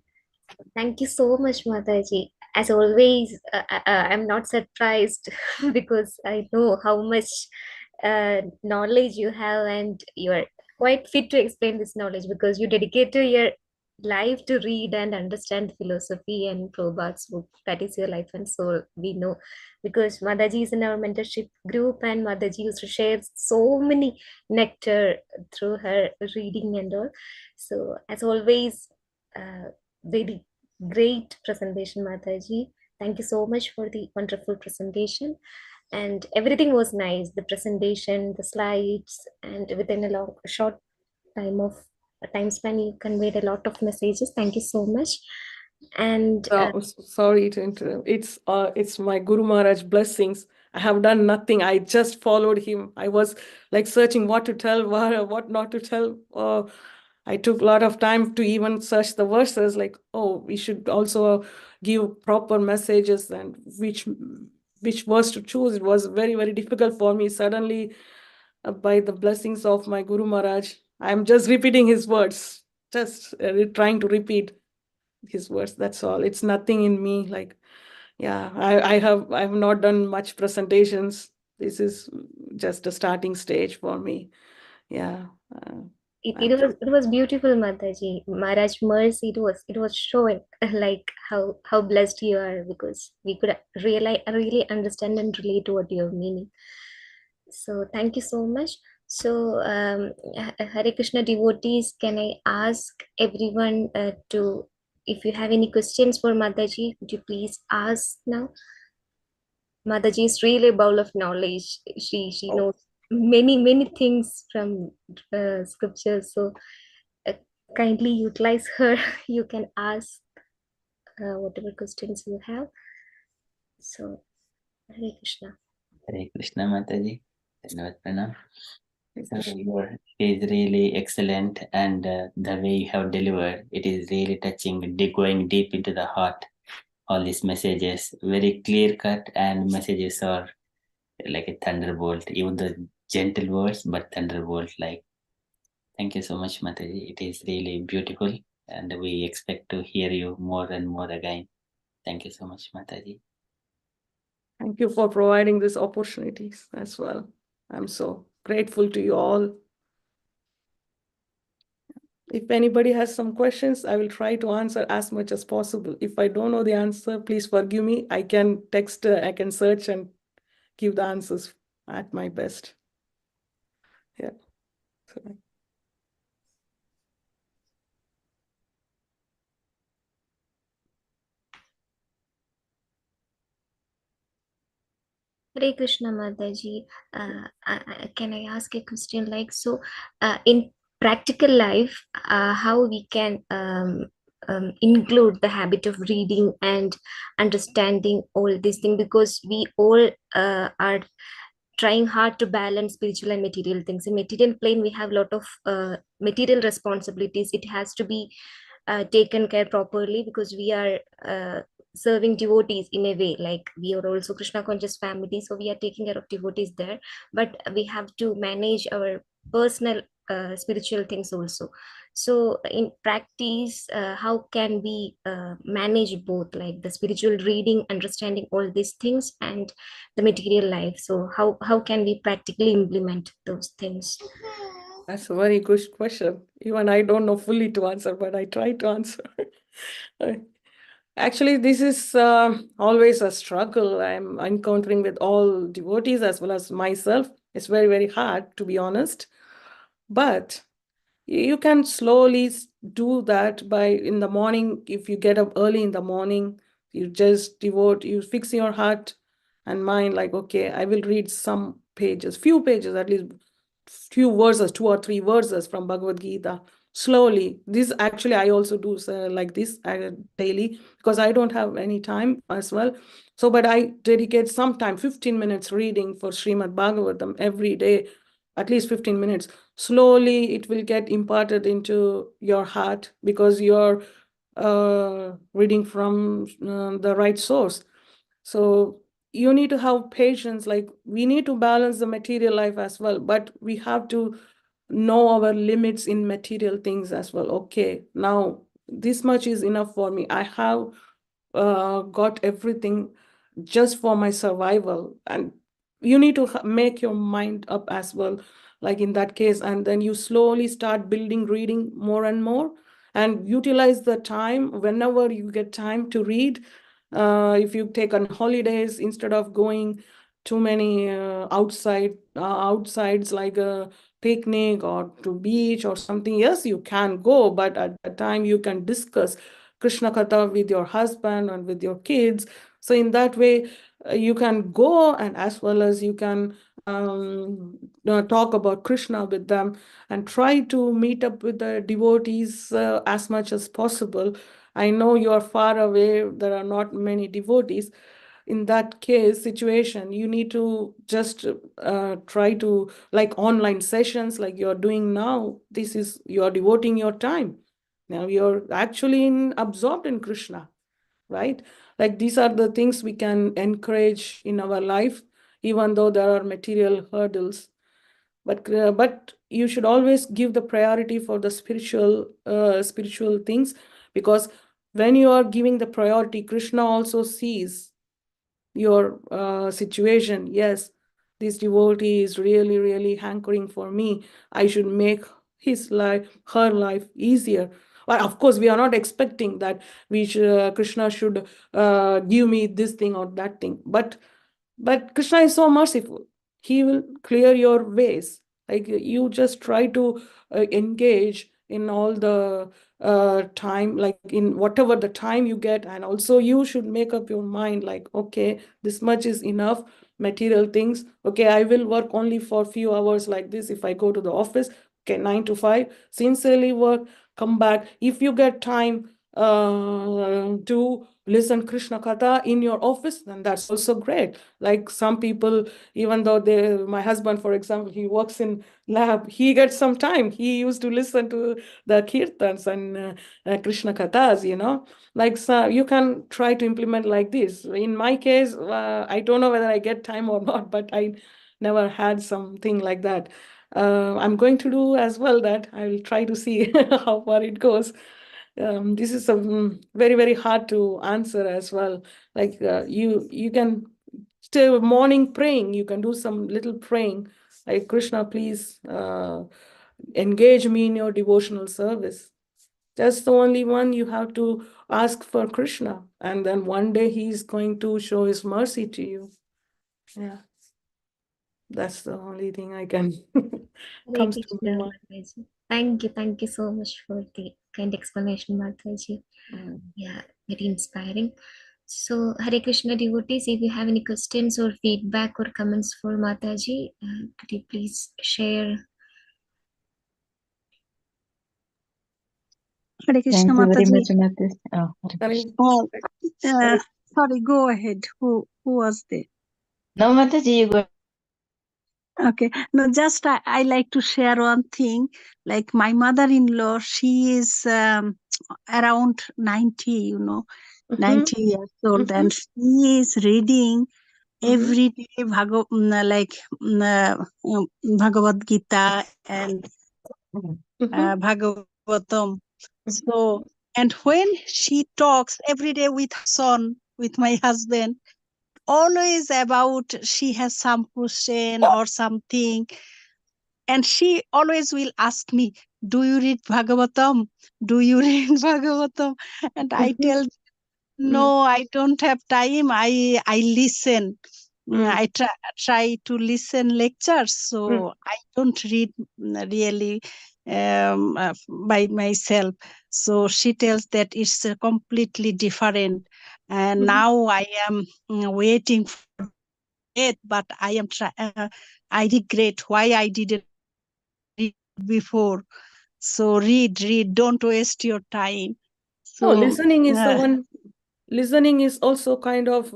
Thank you so much, Mataji. As always, I'm not surprised because I know how much knowledge you have, and you're quite fit to explain this knowledge because you dedicated your life to read and understand philosophy and Prabhupada's book. That is your life and soul, we know, because Mataji is in our mentorship group and Mataji used to share so many nectar through her reading and all. So as always, very great presentation, Mataji. Thank you so much for the wonderful presentation. And everything was nice. The presentation, the slides, and within a short time span, you conveyed a lot of messages. Thank you so much. And sorry to interrupt. It's my Guru Maharaj blessings. I have done nothing. I just followed him. I was like searching what to tell, what not to tell. I took a lot of time to even search the verses, like, oh, we should also give proper messages and which verse to choose. It was very, very difficult for me. Suddenly, by the blessings of my Guru Maharaj, I'm just repeating his words, just trying to repeat his words. That's all. It's nothing in me. Like, yeah, I have not done much presentations. This is just a starting stage for me. Yeah. It was beautiful, Mataji. Maharaj mercy, it was showing like how blessed you are, because we could really understand and relate to what you're meaning. So thank you so much. So Hare Krishna devotees, can I ask everyone to, if you have any questions for Mataji, would you please ask now? Mataji is really a bowl of knowledge. She knows many things from scriptures. So uh, kindly utilize her. You can ask whatever questions you have. So Hare Krishna. Hare Krishna Mataji. Dhanyavad Pranam. So your is really excellent, and the way you have delivered, it is really touching, going deep into the heart. All these messages, very clear cut, and messages are like a thunderbolt, even the gentle words, but thunderbolt like. Thank you so much, Mataji. It is really beautiful, and we expect to hear you more and more again. Thank you so much, Mataji. Thank you for providing these opportunities as well. I'm so grateful to you all. If anybody has some questions, I will try to answer as much as possible. If I don't know the answer, please forgive me. I can text, I can search and give the answers at my best. Yeah. So, Hare Krishna Mataji, can I ask a question? Like, so in practical life, how we can include the habit of reading and understanding all these things, because we all are trying hard to balance spiritual and material things. In material plane, we have a lot of material responsibilities. It has to be taken care properly, because we are serving devotees in a way, like we are also Krishna conscious family, so we are taking care of devotees there, but we have to manage our personal spiritual things also. So in practice, how can we manage both, like the spiritual reading, understanding all these things, and the material life? So how can we practically implement those things? that's a very good question. Even I don't know fully to answer, but I try to answer. Actually, this is always a struggle I'm encountering with all devotees as well as myself. It's very, very hard, to be honest. But you can slowly do that by in the morning. If you get up early in the morning, you just you fix your heart and mind like, okay, I will read some pages, few pages, at least few verses, 2 or 3 verses from Bhagavad Gita slowly. This actually I also do like this daily, because I don't have any time as well. So, but I dedicate some time, 15 minutes reading for Srimad Bhagavatam every day, at least 15 minutes. Slowly it will get imparted into your heart, because you're reading from the right source. So you need to have patience. Like, we need to balance the material life as well, but we have to know our limits in material things as well. Okay, now this much is enough for me. I have got everything just for my survival, and you need to make your mind up as well, like in that case. And then you slowly start building reading more and more, and utilize the time whenever you get time to read. If you take on holidays, instead of going too many outsides like a picnic or to beach or something, yes, you can go, but at the time you can discuss Krishna Katha with your husband and with your kids. So in that way, you can go, and as well as you can talk about Krishna with them, and try to meet up with the devotees as much as possible. I know you are far away, there are not many devotees. in that case situation, you need to just try to, like online sessions like you're doing now, you're devoting your time. Now you're actually absorbed in Krishna, right? Like these are the things we can encourage in our life, even though there are material hurdles. But you should always give the priority for the spiritual things, because when you are giving the priority, Krishna also sees your situation. Yes, this devotee is really, really hankering for me. I should make her life easier. Well, of course, we are not expecting that Krishna should give me this thing or that thing. But Krishna is so merciful. He will clear your ways. Like you just try to engage in all the time, like in whatever the time you get. And also you should make up your mind like, okay, this much is enough material things. Okay, I will work only for a few hours like this. If I go to the office, okay, 9 to 5, sincerely work, come back. If you get time to listen Krishna Katha in your office, then that's also great. Like some people, even though my husband, for example, he works in lab, he gets some time. He used to listen to the kirtans and Krishna Kathas, like so you can try to implement like this. In my case, I don't know whether I get time or not, but I never had something like that. I'm going to do as well that. I will try to see how far it goes. This is very, very hard to answer as well. Like you can still morning praying, you can do some little praying like, Krishna, please engage me in your devotional service. That's the only one you have to ask for Krishna. And then one day he's going to show his mercy to you. Yeah. That's the only thing I can Hare comes to Krishna, my mind. Mataji. Thank you so much for the kind explanation, Mataji. Yeah, very inspiring. So, Hare Krishna devotees, if you have any questions or feedback or comments for Mataji, could you please share? Thank Hare Krishna, you very Mataji. much, Mataji. Oh, Hare Krishna. Oh, Sorry. sorry, go ahead. Who was there? No, Mataji, you go. Okay. No, just I like to share one thing. Like my mother-in-law, she is around 90, 90 years old, and she is reading every day Bhagavad Gita and Bhagavatham. So, and when she talks every day with her son, with my husband, always about she has some question or something, and she always will ask me, do you read Bhagavatam? Do you read Bhagavatam? And I tell, no, I don't have time. I listen. I try to listen lectures, so I don't read really by myself. So she tells that it's completely different. And now I am waiting for it, but I am I regret why I didn't read before. So read, don't waste your time. No, So listening is the one. Listening is also kind of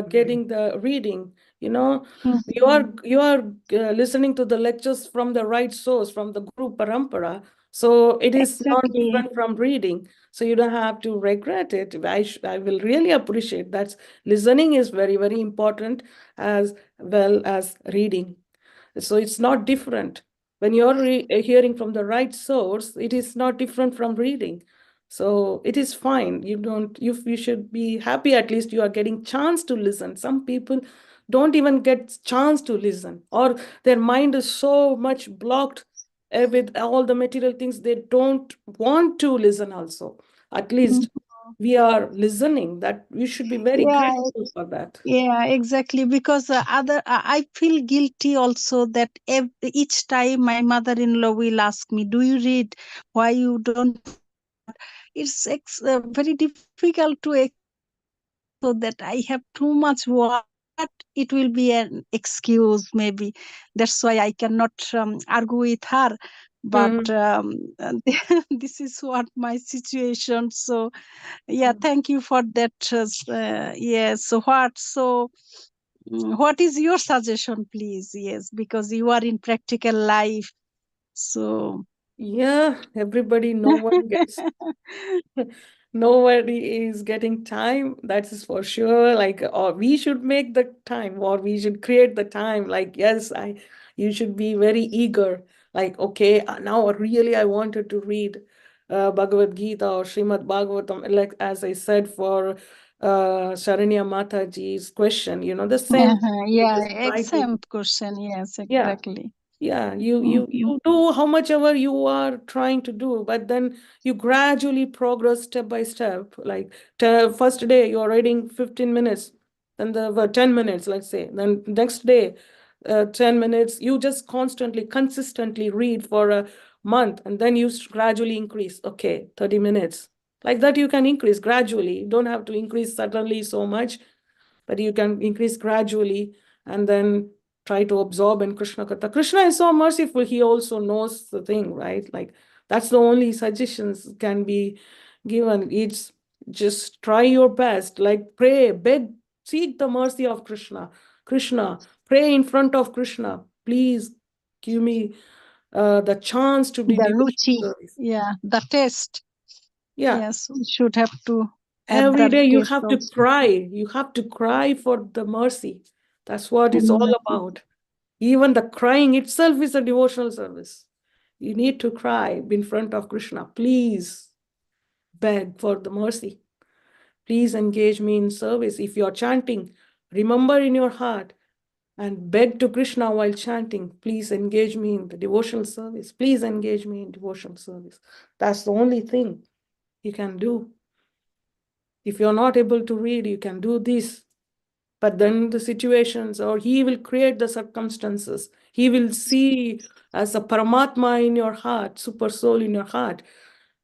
getting the reading. You are listening to the lectures from the right source, from the Guru Parampara. So it is not exactly. different from reading. So you don't have to regret it. I will really appreciate that. Listening is very, very important as well as reading. So it's not different. When you're hearing from the right source, it is not different from reading. So it is fine. You should be happy, at least you are getting chance to listen. Some people don't even get chance to listen, or their mind is so much blocked with all the material things, they don't want to listen also. At least we are listening. That we should be very Yeah, grateful for that. yeah, exactly. Because I feel guilty also that each time my mother-in-law will ask me, "Do you read? Why you don't?" It's very difficult to so that I have too much work. But it will be an excuse, maybe. That's why I cannot argue with her. but this is what my situation. So yeah, thank you for that. Yes. So what is your suggestion, please? Yes, because you are in practical life. So Yeah, everybody, no one gets nobody is getting time, that is for sure. Like, or we should make the time, or we should create the time. Like, yes, you should be very eager. Like, okay, now really I wanted to read Bhagavad Gita or Srimad Bhagavatam. Like, as I said for Sharanya Mataji's question, the same. You yeah, just try to, same question. Yes, yeah. exactly. Yeah, you do how much ever you are trying to do, but then you gradually progress step by step. Like, first day you are reading 15 minutes, then the 10 minutes, let's say. Then next day, 10 minutes. You just constantly, consistently read for a month, and then you gradually increase. Okay, 30 minutes. Like that, you can increase gradually. You don't have to increase suddenly so much, but you can increase gradually, and then try to absorb in Krishna Katha. Krishna is so merciful, he also knows the thing, right? Like, that's the only suggestions can be given. It's just try your best, like pray, beg, seek the mercy of Krishna. Krishna, pray in front of Krishna. Please give me the chance to be The devotional ruchi, service. yeah, the taste. Yeah. Yes, we should have to have Every the day you taste have to also. cry. You have to cry for the mercy. That's what it's all Mm. about. Even the crying itself is a devotional service. You need to cry in front of Krishna. Please beg for the mercy. Please engage me in service. If you're chanting, remember in your heart and beg to Krishna while chanting, please engage me in the devotional service. Please engage me in devotional service. That's the only thing you can do. If you're not able to read, you can do this. But then the situations, or he will create the circumstances. He will see as a Paramatma in your heart, super soul in your heart,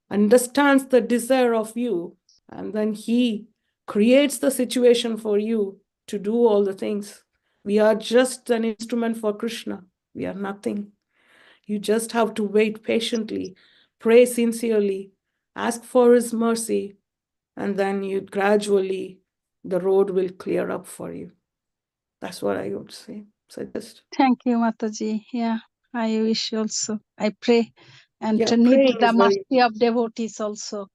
understands the desire of you, and then he creates the situation for you to do all the things. We are just an instrument for Krishna. We are nothing. You just have to wait patiently, pray sincerely, ask for his mercy, and then you gradually, the road will clear up for you. That's what I would say. Suggest. Thank you, Mataji. Yeah, I wish also. I pray and Yeah, to need praying the is very, mercy of devotees also.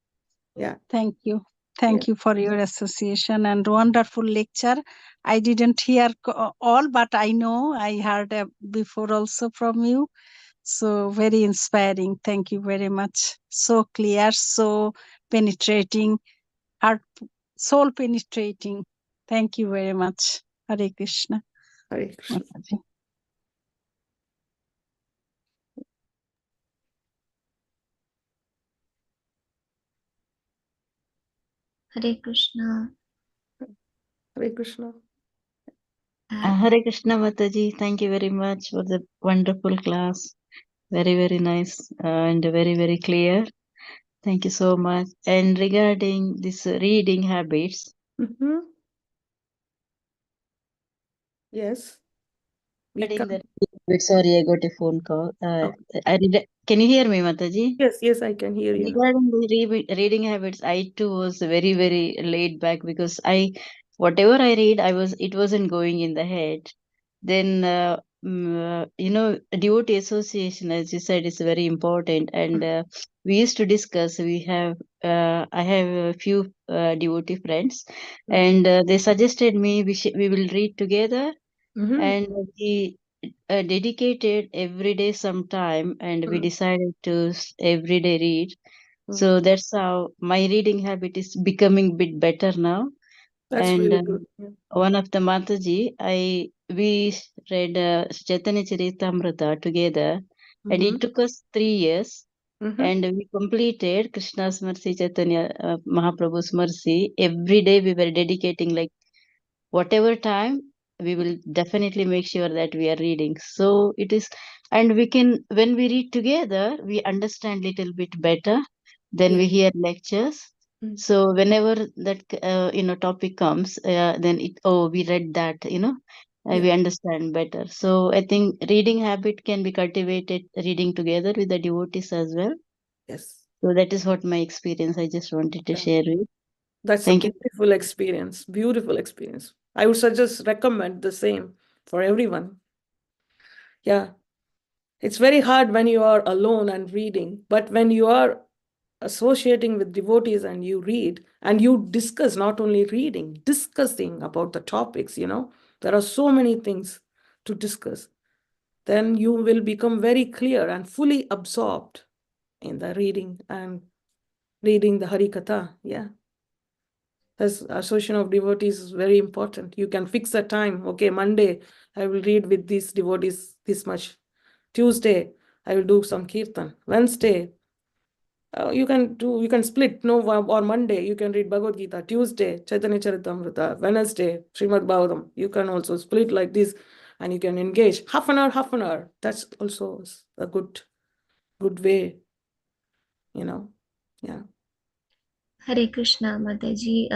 yeah. Thank you. Thank you for your association and wonderful lecture. I didn't hear all, but I know I heard before also from you. So very inspiring. Thank you very much. So clear, so penetrating, heart, soul penetrating. Thank you very much. Hare Krishna. Hare Krishna. Mataji. Hare Krishna. Hare Krishna. Hare Krishna Mataji, thank you very much for the wonderful class. Very, very nice and very, very clear. Thank you so much. And regarding this reading habits, Mm-hmm. Yes. We regarding can. the sorry, I got a phone call. Can you hear me, Mataji? Yes, I can hear you now. Regarding the reading habits, I too was very, very laid back because whatever I read, it wasn't going in the head. Then, devotee association, as you said, is very important. And we used to discuss, I have a few devotee friends, and they suggested me we will read together. Mm-hmm. And we dedicated every day some time, and we decided to every day read. So that's how my reading habit is becoming bit better now. That's And really good. Yeah. one of the Mataji, we read Chaitanya Charitamrita together, and it took us 3 years. Mm-hmm. And we completed Krishna's mercy, Chaitanya Mahaprabhu's mercy. Every day we were dedicating like whatever time, we will definitely make sure that we are reading. So it is, and we can, when we read together, we understand little bit better than Yeah. we hear lectures. So whenever that topic comes, then we read that, we understand better. So I think reading habit can be cultivated reading together with the devotees as well. Yes. So that is what my experience I just wanted to Yeah. share with. That's Thank a you. beautiful experience. Beautiful experience. I would suggest recommend the same for everyone. Yeah. It's very hard when you are alone and reading, but when you are associating with devotees and you read and you discuss, not only reading, discussing about the topics, there are so many things to discuss, then you will become very clear and fully absorbed in the reading and reading the Harikatha. Yeah. As association of devotees is very important. You can fix a time. Okay, Monday, I will read with these devotees this much. Tuesday, I will do some kirtan. Wednesday, you can split. No, or Monday, you can read Bhagavad Gita. Tuesday, Chaitanya Charitamrita. Wednesday, Srimad Bhagavatham. You can also split like this and you can engage half an hour. That's also a good way, Yeah. Hare Krishna, Mataji.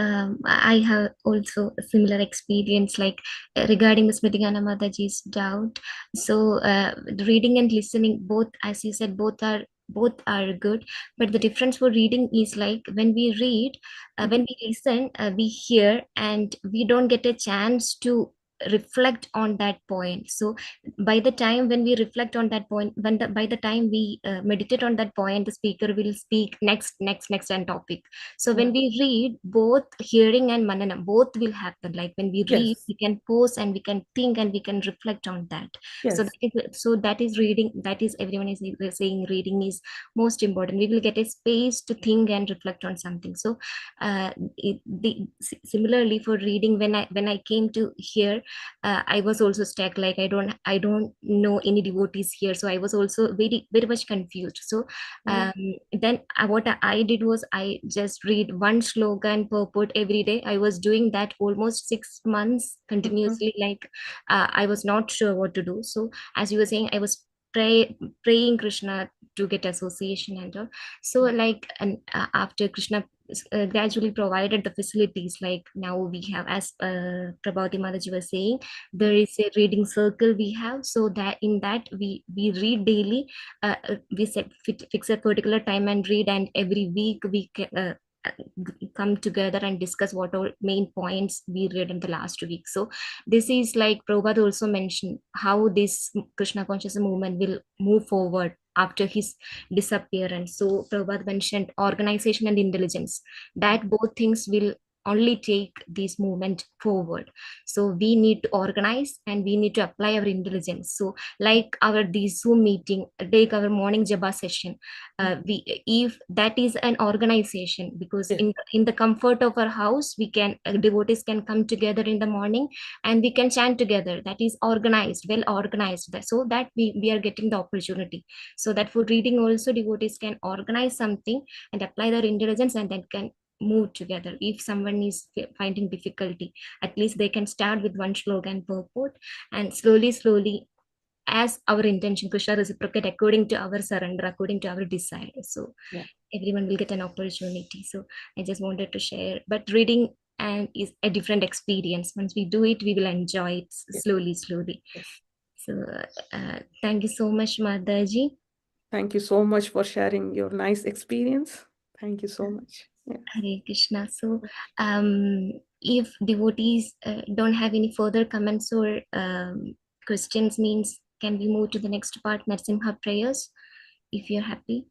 I have also a similar experience, like regarding the Smritigana Mataji's doubt. So, the reading and listening, both, as you said, both are good. But the difference for reading is like when we read, when we listen, we hear, and we don't get a chance to reflect on that point. So by the time when we reflect on that point, by the time we meditate on that point, the speaker will speak next and topic. So when we read, both hearing and mananam, both will happen. Like when we read, Yes. we can pause and we can think and we can reflect on that. Yes. So that is reading. That is, everyone is saying reading is most important. We will get a space to think and reflect on something. So similarly for reading, when I came to here, I was also stuck. Like I don't know any devotees here, so I was also very much confused. So then what I did was I just read one shloka and purport every day. I was doing that almost 6 months continuously. Like I was not sure what to do. So as you were saying, I was praying Krishna to get association and all. So like, and after Krishna gradually provided the facilities, like now we have, as Prabhati Mataji was saying, there is a reading circle we have, so that in that we read daily. We fix a particular time and read, and every week we come together and discuss what all main points we read in the last week. So this is like Prabhupada also mentioned how this Krishna consciousness movement will move forward after his disappearance. So Prabhupada mentioned organization and intelligence, that both things will only take this movement forward. So we need to organize and we need to apply our intelligence. So like our this Zoom meeting, take our morning japa session, if that is an organization, because in the comfort of our house, we can devotees can come together in the morning and we can chant together. That is organized, well organized, so that we are getting the opportunity. So that for reading also, devotees can organize something and apply their intelligence, and then can move together. If someone is finding difficulty, at least they can start with one slogan purport, and slowly, as our intention, Krishna reciprocate according to our surrender, according to our desire. So everyone will get an opportunity. So I just wanted to share. But reading and is a different experience. Once we do it, we will enjoy it slowly. So thank you so much, Mataji. Thank you so much for sharing your nice experience. Thank you so much. Hare Krishna. So if devotees don't have any further comments or questions, means can we move to the next part, Narsimha prayers, if you're happy?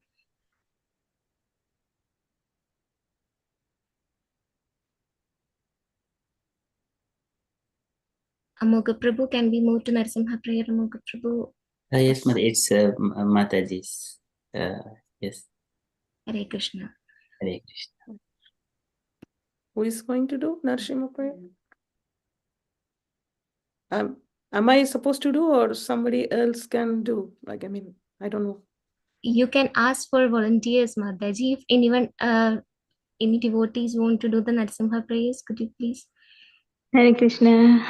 Amoga Prabhu, can we move to Narsimha prayer, Amoga Prabhu? Yes, Mother, it's Mataji's. Yes. Hare Krishna. Hare Krishna. Who is going to do Narsimha prayer? Am I supposed to do, or somebody else can do? Like, I don't know. You can ask for volunteers, Mataji. If anyone, any devotees want to do the Narsimha prayers, could you please? Hare Krishna.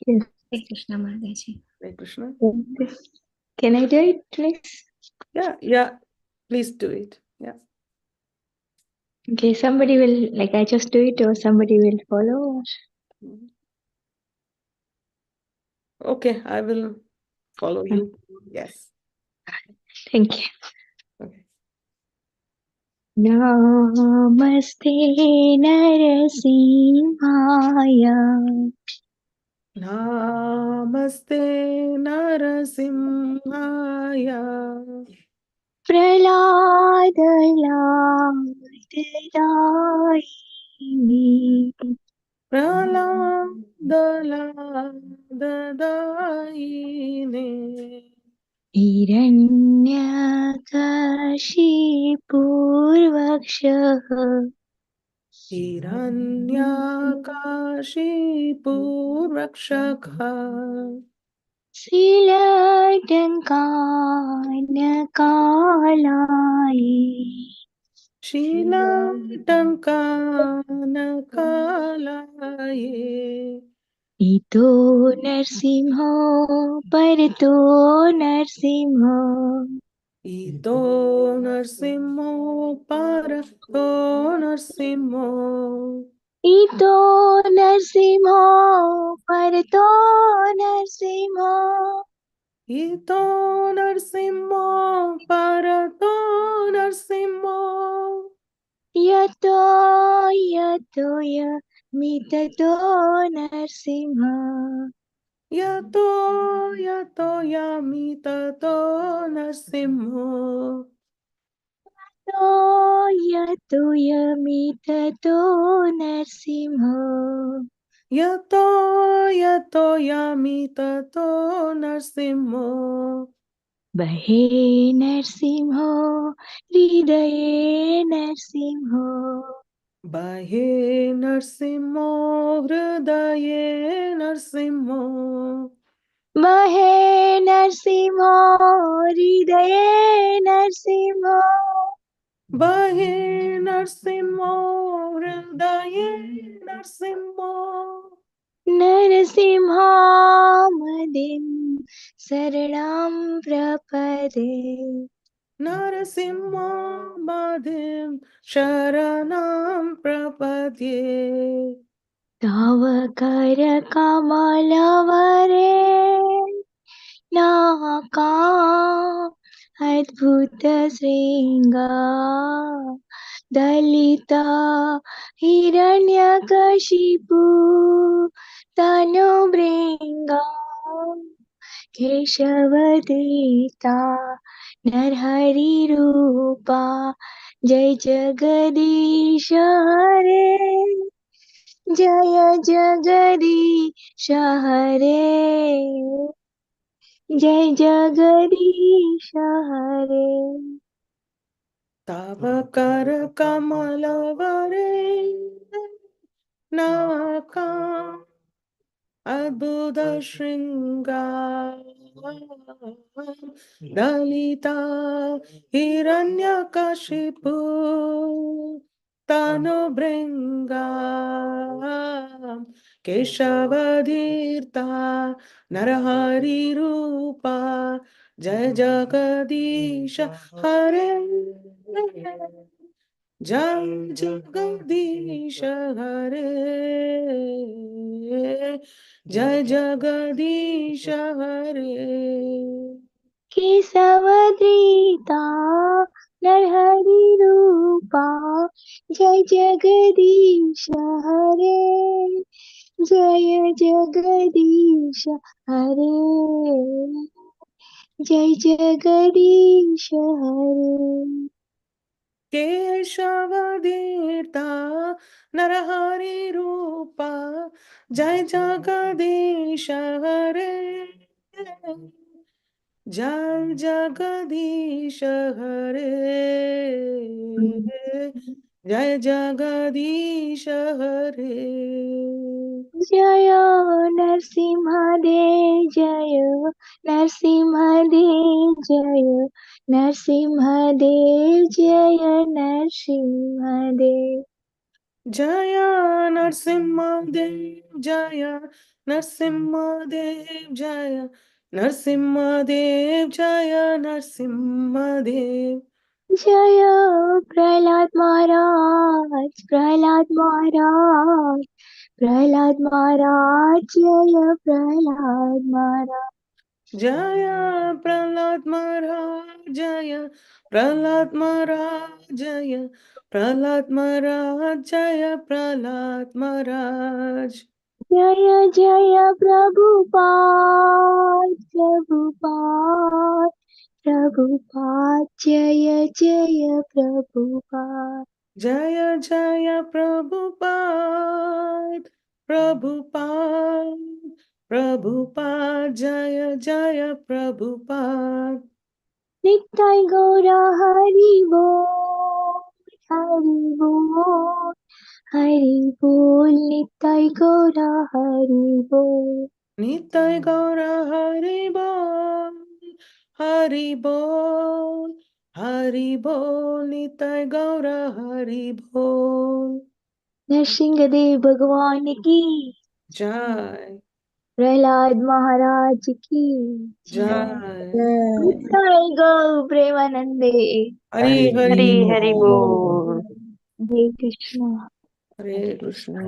Yes. Hare Krishna, Mataji. Hare Krishna. Can I do it, please? Yeah. Please do it. Yeah. Okay, somebody will, like, I just do it, or somebody will follow? Okay, I will follow you. Yes. Thank you. Okay. Namaste Narasimhaya Namaste Narasimhaya Praladayini Praladayine Hiranyakashipurvakshah Hiranyakashipurvakshakha Silatankanakalayi Shilatankanakalaye Ito Narsimho Parato Narsimho Ito Narsimho Parato Narsimho Ito Narsimho Parato Narsimho Ito Narsimho Parato Narsimho Yato Yato Mitato Narsimho Yato Yato Yamitato Narsimho Yato Mitato Narsimho Yato Yato Yamitato Narsimho Bahe Narsimho Hridaye Narsimho Bahe Narsimho Hridaye Narsimho Bahe Narsimho Hridaye Narsimho Bahe Narsimho Hridaye Narsimho Narasimha Madim Saranam Prapade Narasimha Madhim Sharanam Prapadye Tavakara Kamalavare Naka Adbhuta Sringa Dalita Hiranyakashipu Tanubringa Keshavadita Narhari Rupa Jai Jagadish Hare Jaya Jagadish Hare Jai Jagadish Hare Tavakar Kamalavare Naka Adbhuta Shringa Dalita Hiranyakashipu Tanubringa Keshavadhirta Narahari Rupa Jai Jagadisha Hare Jai Jagadish Hare Jai Jagadish Hare Kesavadrita Narhari Rupa Jai Jagadish Hare Jaya Jagadish Hare Jai Jagadish Hare Keshavadita Narahari Rupa Jai Jagadish Hare Jai Jagadish Hare Jai Jagadish Hare Jaya Narsimhadev Jaya Narsimhadev Jaya Narsimhadev Jaya Narsimhadev Jaya Narsimhadev Jaya Narsimhadev Jaya Narsimhadev Jaya Narsimhadev Jaya Prahlad Maharaj Prahlad Maharaj Prahlad Maharaj, Jaya Prahlad Maharaj. Jaya Prahlad Maharaj, Jaya Prahlad Maharaj, Jaya Prahlad Maharaj, Jaya Prahlad Maharaj. Jaya Jaya Prabhupada, Prabhupada, Prabhupada, Jaya Jaya Prabhupada. Jaya Jaya Prabhupada, Prabhupada, Prabhupada, Jaya Jaya Prabhupada. Nittai Gaura Hari Bol, Hari Bol, Hari Bol, Nittai Gaura Hari Bol. Nitai Gaura Hari Bol, Hari Bol, Hari Bol, Nitai Gaura Hari Bol. Narasimhadeva भगवान की Jai, Prahlad महाराज की Jai, नित्ताय गौ प्रेमानंदे Hari Hari Hari Bol. Bol. Hare Krishna Hare Krishna.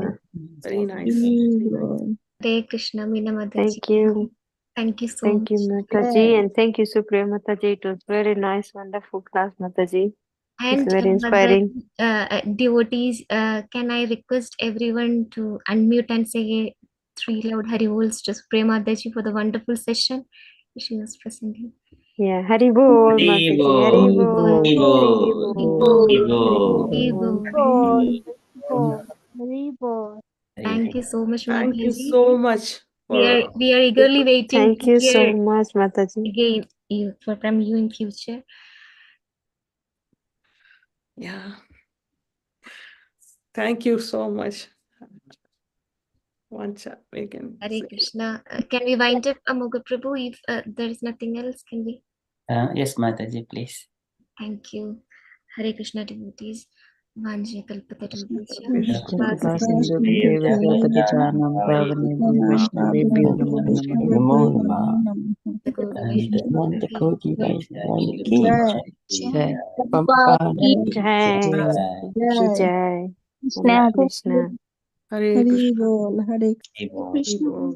Very nice. Hare Krishna, Meena Mataji. Thank you. Thank you so Thank you, much. Mataji. And thank you, Supriya Mataji. It was very nice, wonderful class, Mataji. It's And very inspiring. devotees, can I request everyone to unmute and say 3 loud Hari Bols to Supriya Mataji for the wonderful session she was presenting. Yeah, Hari Bol, Hari Mataji. Hari Bol, Bol. Hari Hari Bol, Bol. Hari Hari Bol. Bol. Thank you so much, Thank you Mataji. so much for We are eagerly waiting Thank to you so hear much, Mataji. again from you in future. yeah. Thank you so much. One chat we can Hare say. Krishna. Can we wind up, Amoga Prabhu? If there is nothing else, can we? Yes, Mataji, please. Thank you. Hare Krishna devotees. Vanje kalpatarubhasya. कृपा सिंधु देवदूतपचानम पावनेभ्यो वैष्णवेभ्यो नमो नमः Namo Namah. Gauri And Vaishnava Nanda Ki Koti Vaishnava Ki जय Prabhupada Jai. Jai. Jai. Jai. Krishna Hare Krishna. Hare Krishna. Hare Bol. Krishna Hare Bol.